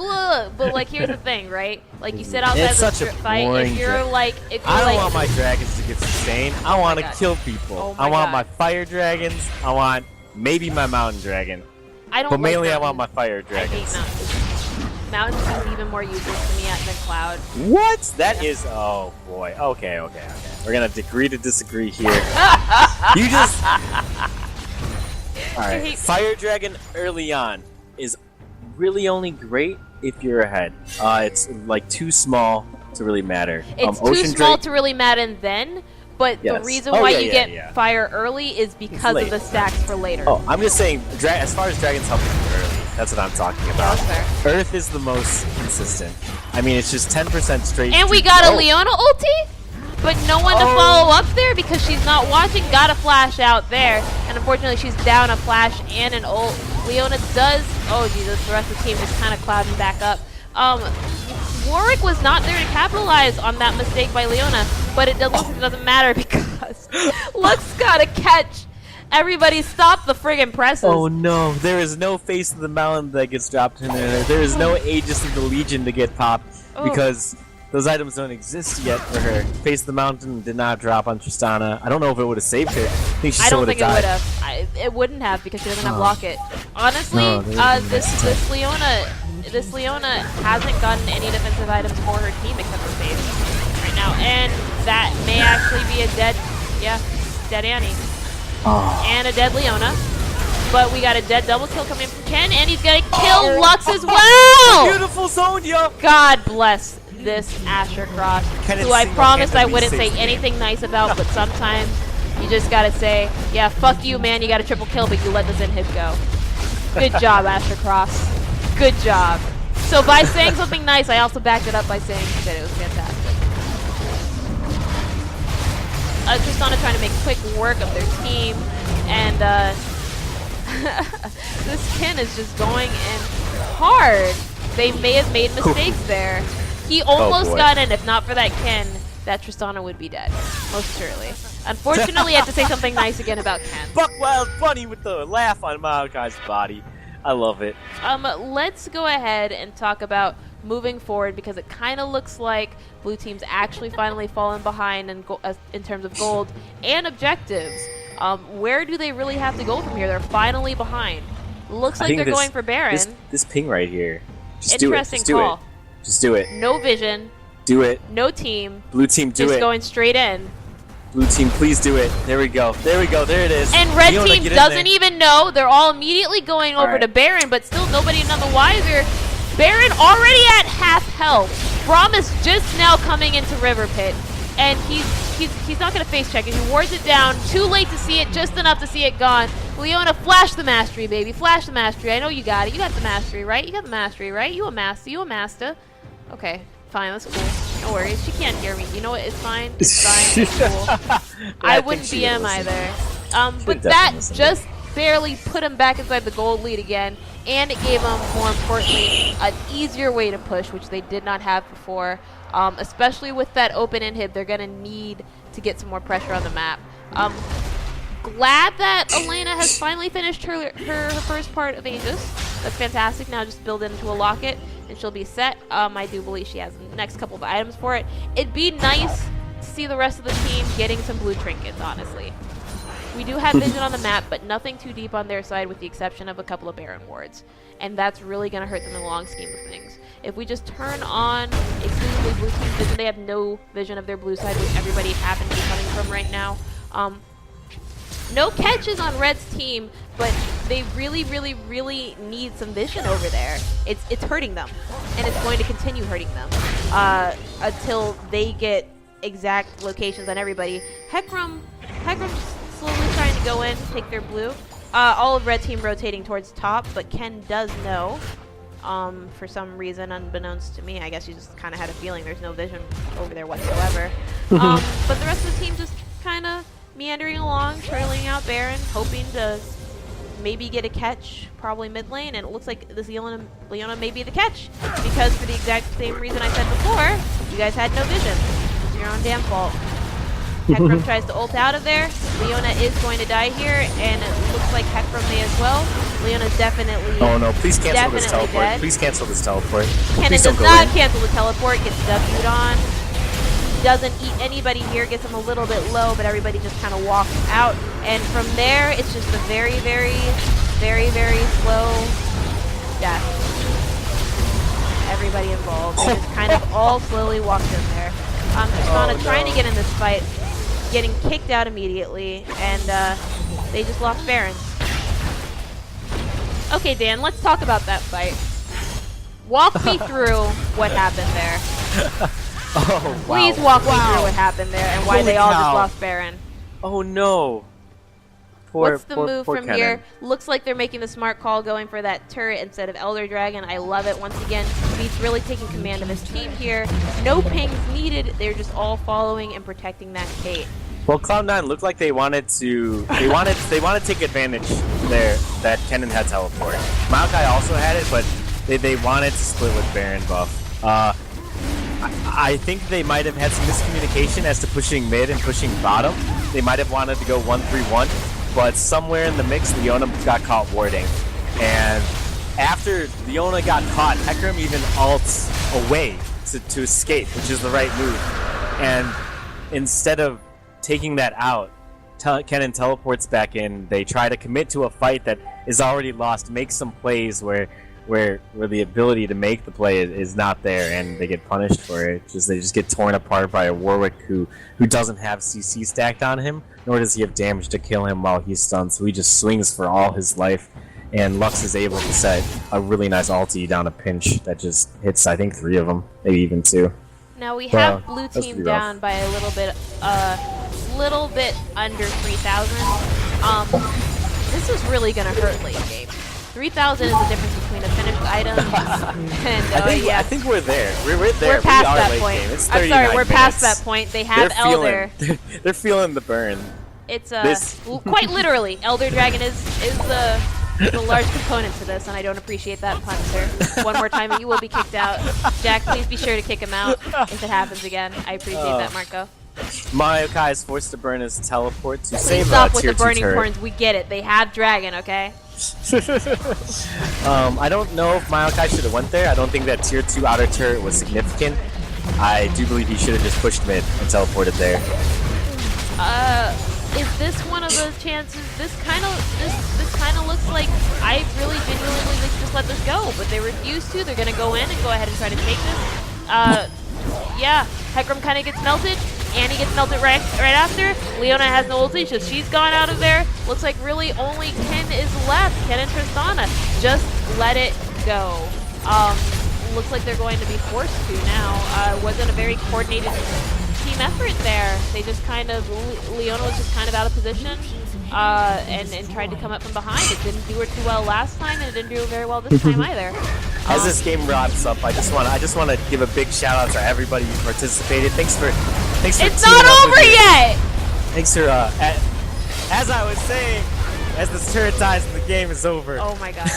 But like, here's the thing, right? Like, you sit outside It's the such a fight. boring If you're like, I don't want my dragons to get sustained. I want to God. kill people. Oh my I want God. my fire dragons. I want maybe my mountain dragon. I don't. But like mainly I mountain. want my fire I dragons. hate mountains. Mountain seems even more useless to me than Cloud. What? That is. Oh boy. Okay. We're gonna agree to disagree here. You just. All right. Fire Dragon early on is really only great if you're ahead. It's like too small to really matter. It's too small to really matter then. But the reason why you get fire early is because of the stacks for later. Oh, I'm just saying, as far as dragons helping you early, that's what I'm talking about. Earth is the most consistent. I mean, it's just 10% straight. And we got a Leona ulti, but no one to follow up there because she's not watching. Got a flash out there, and unfortunately, she's down a flash and an ult. Leona does. Oh Jesus, the rest of the team is kind of clouding back up. Warwick was not there to capitalize on that mistake by Leona, but it doesn't matter because Lux got a catch. Everybody stop the friggin' presses. Oh no, there is no Face of the Mountain that gets dropped in there. There is no Aegis of the Legion to get popped because those items don't exist yet for her. Face of the Mountain did not drop on Tristana. I don't know if it would have saved her. I don't think it would have. It wouldn't have because she doesn't have Locket. Honestly, this Leona hasn't gotten any defensive items for her team except for Face right now, and that may actually be a dead Annie. And a dead Leona. But we got a dead double kill coming from Ken, and he's gonna kill Lux as well! Beautiful Sonya! God bless this Ashercross, who I promised I wouldn't say anything nice about, but sometimes you just gotta say, yeah, fuck you, man, you got a triple kill, but you let this inhib go. Good job, Ashercross. Good job. So by saying something nice, I also backed it up by saying that it was fantastic. Tristana trying to make quick work of their team, and this Ken is just going in hard. They may have made mistakes there. He almost got in. If not for that Ken, that Tristana would be dead, most surely. Unfortunately, I have to say something nice again about Ken. Buckwild bunny with the laugh on Malachi's body. I love it. Let's go ahead and talk about moving forward because it kind of looks like blue team's actually finally fallen behind in terms of gold and objectives. Where do they really have to go from here? They're finally behind. Looks like they're going for Baron. This ping right here. Just Interesting call. Just do it. No vision. Do it. No team. Blue team, do it. Just going straight in. Blue team, please do it. There we go. There we go. There it is. And red team doesn't even know. They're all immediately going over to Baron, but still nobody none the wiser. Baron already at half health. Braum is just now coming into River Pit, and he's not going to face check it. He wards it down. Too late to see it, just enough to see it gone. Leona, flash the mastery, baby. Flash the mastery. I know you got it. You got the mastery, right? You got the mastery, right? You a master. You a master. Okay, fine. That's cool. No worries. She can't hear me. You know what? It's fine. It's fine. It's cool. I wouldn't BM either. But that just barely put him back inside the gold lead again, and it gave him, more importantly, an easier way to push, which they did not have before. Especially with that open inhib, they're going to need to get some more pressure on the map. Glad that Alaina has finally finished her first part of Aegis. That's fantastic. Now just build it into a locket, and she'll be set. I do believe she has the next couple of items for it. It'd be nice to see the rest of the team getting some blue trinkets, honestly. We do have vision on the map, but nothing too deep on their side with the exception of a couple of Baron wards. And that's really going to hurt them in the long scheme of things. If we just turn on exclusively blue team vision, they have no vision of their blue side, which everybody happens to be coming from right now. No catches on Red's team, but they really, really, really need some vision over there. It's hurting them, and it's going to continue hurting them until they get exact locations on everybody. Heckram's slowly trying to go in, take their blue. All of Red team rotating towards top, but Ken does know. For some reason, unbeknownst to me, I guess you just kind of had a feeling there's no vision over there whatsoever. But the rest of the team just kind of meandering along, trailing out Baron, hoping to maybe get a catch, probably mid lane, and it looks like this Leona may be the catch, because for the exact same reason I said before, you guys had no vision. It's your own damn fault. Heckram tries to ult out of there. Leona is going to die here, and it looks like Heckram may as well. Leona's definitely Oh no, please cancel this teleport. Dead. Please cancel this teleport. Kennen does not cancel the teleport, gets W'd on. Doesn't eat anybody here, gets him a little bit low, but everybody just kind of walks out. And from there, it's just a very, very, very, very slow death. everybody involved. They just kind of all slowly walked in there. Tristana trying to get in this fight, getting kicked out immediately, and they just lost Baron. Okay, Dan, let's talk about that fight. Walk me through what happened there. Oh, wow. Please walk me through what happened there and why Holy they all just cow. lost Baron. Oh no. Poor, What's the poor, move poor from Kennen. here? Looks like they're making the smart call, going for that turret instead of Elder Dragon. I love it. Once again, Beets really taking command of his team here. No pings needed. They're just all following and protecting that Kate. Well, Cloud9 looked like they wanted to take advantage there that Kennen had teleport. Maokai also had it, but they wanted to split with Baron buff. I think they might have had some miscommunication as to pushing mid and pushing bottom. They might have wanted to go 1-3-1, but somewhere in the mix, Leona got caught warding. And after Leona got caught, Hecarim even ults away to escape, which is the right move. And instead of taking that out, Kennen teleports back in. They try to commit to a fight that is already lost, make some plays where the ability to make the play is not there, and they get punished for it. They just get torn apart by a Warwick who doesn't have CC stacked on him, nor does he have damage to kill him while he's stunned, so he just swings for all his life, and Lux is able to set a really nice ulti down a pinch that just hits, I think, 3 of them, maybe even 2. Now we have Wow, blue that's team pretty down rough. by a little bit under 3,000. This is really gonna hurt late game. 3,000 is the difference between a finished item and I think we're there. We're there. We're past we are that late point. Game. It's I'm sorry, 39 we're past minutes. that point. They have They're Elder. They're feeling the burn. It's This- well, quite literally, Elder Dragon is the large component to this, and I don't appreciate that pun, sir. One more time, and you will be kicked out. Jack, please be sure to kick him out if it happens again. I appreciate that, Marco. Maokai is forced to burn his teleport to Please save stop with tier the 2 burning turret. horns. We get it. They have Dragon, okay? I don't know if Maokai should have went there. I don't think that tier 2 outer turret was significant. I do believe he should have just pushed mid and teleported there. Is this one of those chances? This kind of looks like I really genuinely like just let this go, but they refuse to. They're gonna go in and go ahead and try to take this. Yeah, Hecarim kind of gets melted. Annie gets melted right after. Leona has no ulti, so she's gone out of there. Looks like really only Ken is left. Ken and Tristana. Just let it go. Looks like they're going to be forced to now. Wasn't a very coordinated team effort there. They just kind of, Leona was just kind of out of position and tried to come up from behind. It didn't do her too well last time, and it didn't do her very well this time either. As this game wraps up, I just want to give a big shout out to everybody who participated. Thanks for It's teaming not up with over me. yet! Thanks for as I was saying, as the turret dies and the game is over. Oh my god.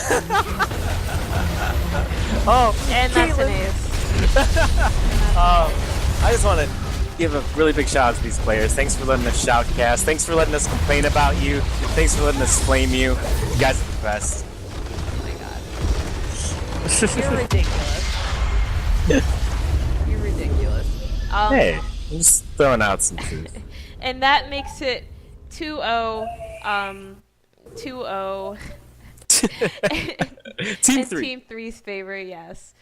Oh, And that's an Caitlyn. ace. I just want to give a really big shout out to these players. Thanks for letting us shoutcast. Thanks for letting us complain about you. Thanks for letting us flame you. You guys are the best. You're ridiculous. You're ridiculous. Hey, I'm just throwing out some truth. And that makes it 2-0. 2-0. Team in 3. Team 3's favor, yes.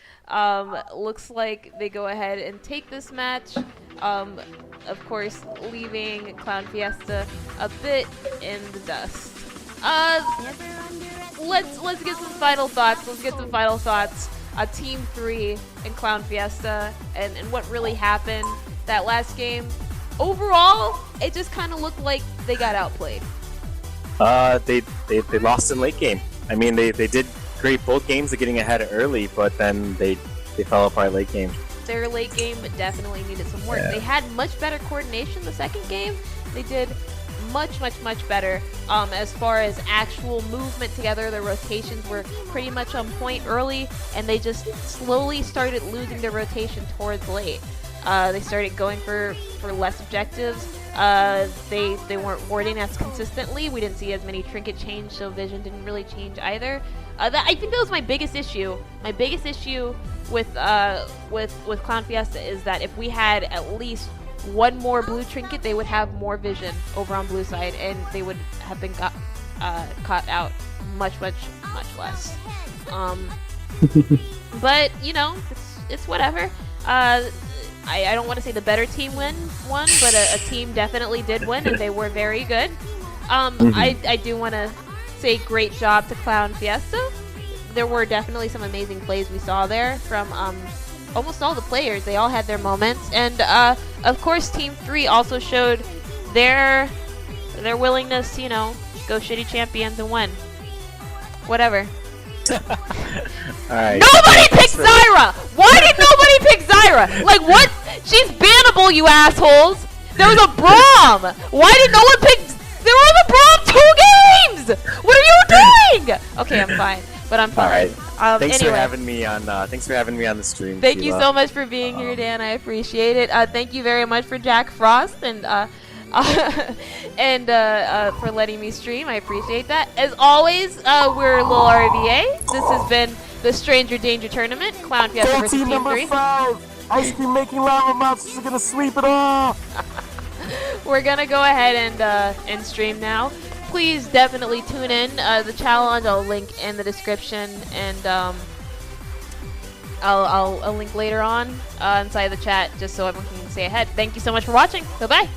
Looks like they go ahead and take this match. Of course, leaving ClownFiesta a bit in the dust. Let's get some final thoughts. Let's get some final thoughts. Team 3 and ClownFiesta and what really happened that last game. Overall, it just kind of looked like they got outplayed. They lost in late game. I mean, they did great both games of getting ahead early, but then they fell apart late game. Their late game definitely needed some work. Yeah. They had much better coordination the second game. They did much better as far as actual movement together. Their rotations were pretty much on point early, and they just slowly started losing their rotation towards late. They started going for less objectives. They weren't warding as consistently. We didn't see as many trinket change, so vision didn't really change either. I think that was my biggest issue. My biggest issue with ClownFiesta is that if we had at least one more blue trinket, they would have more vision over on blue side, and they would have been caught out much less. But it's whatever. I don't want to say the better team won, but a team definitely did win, and they were very good. I do want to say great job to ClownFiesta. There were definitely some amazing plays we saw there from almost all the players. They all had their moments, and of course Team 3 also showed their willingness, go shitty champions and win. Whatever. Alright. Nobody picked Zyra! Why did nobody pick Zyra? Like, what? She's bannable, you assholes! There was a Braum! Why did no one pick... There was a Braum 2 games! What are you doing? Okay, I'm fine. But I'm fine. Alright. Thanks anyway. for having me on the stream. Thank you Sheila. so much for being here, Dan. I appreciate it. Thank you very much for Jack Frost and for letting me stream. I appreciate that. As always, we're LOLRVA. This has been the Stranger Danger Tournament. ClownFiesta versus Team 3. 5! Ice cream making lava monsters are gonna sweep it off! We're gonna go ahead and stream now. Please definitely tune in. The challenge I'll link in the description, and I'll link later on inside the chat just so everyone can stay ahead. Thank you so much for watching. Bye bye.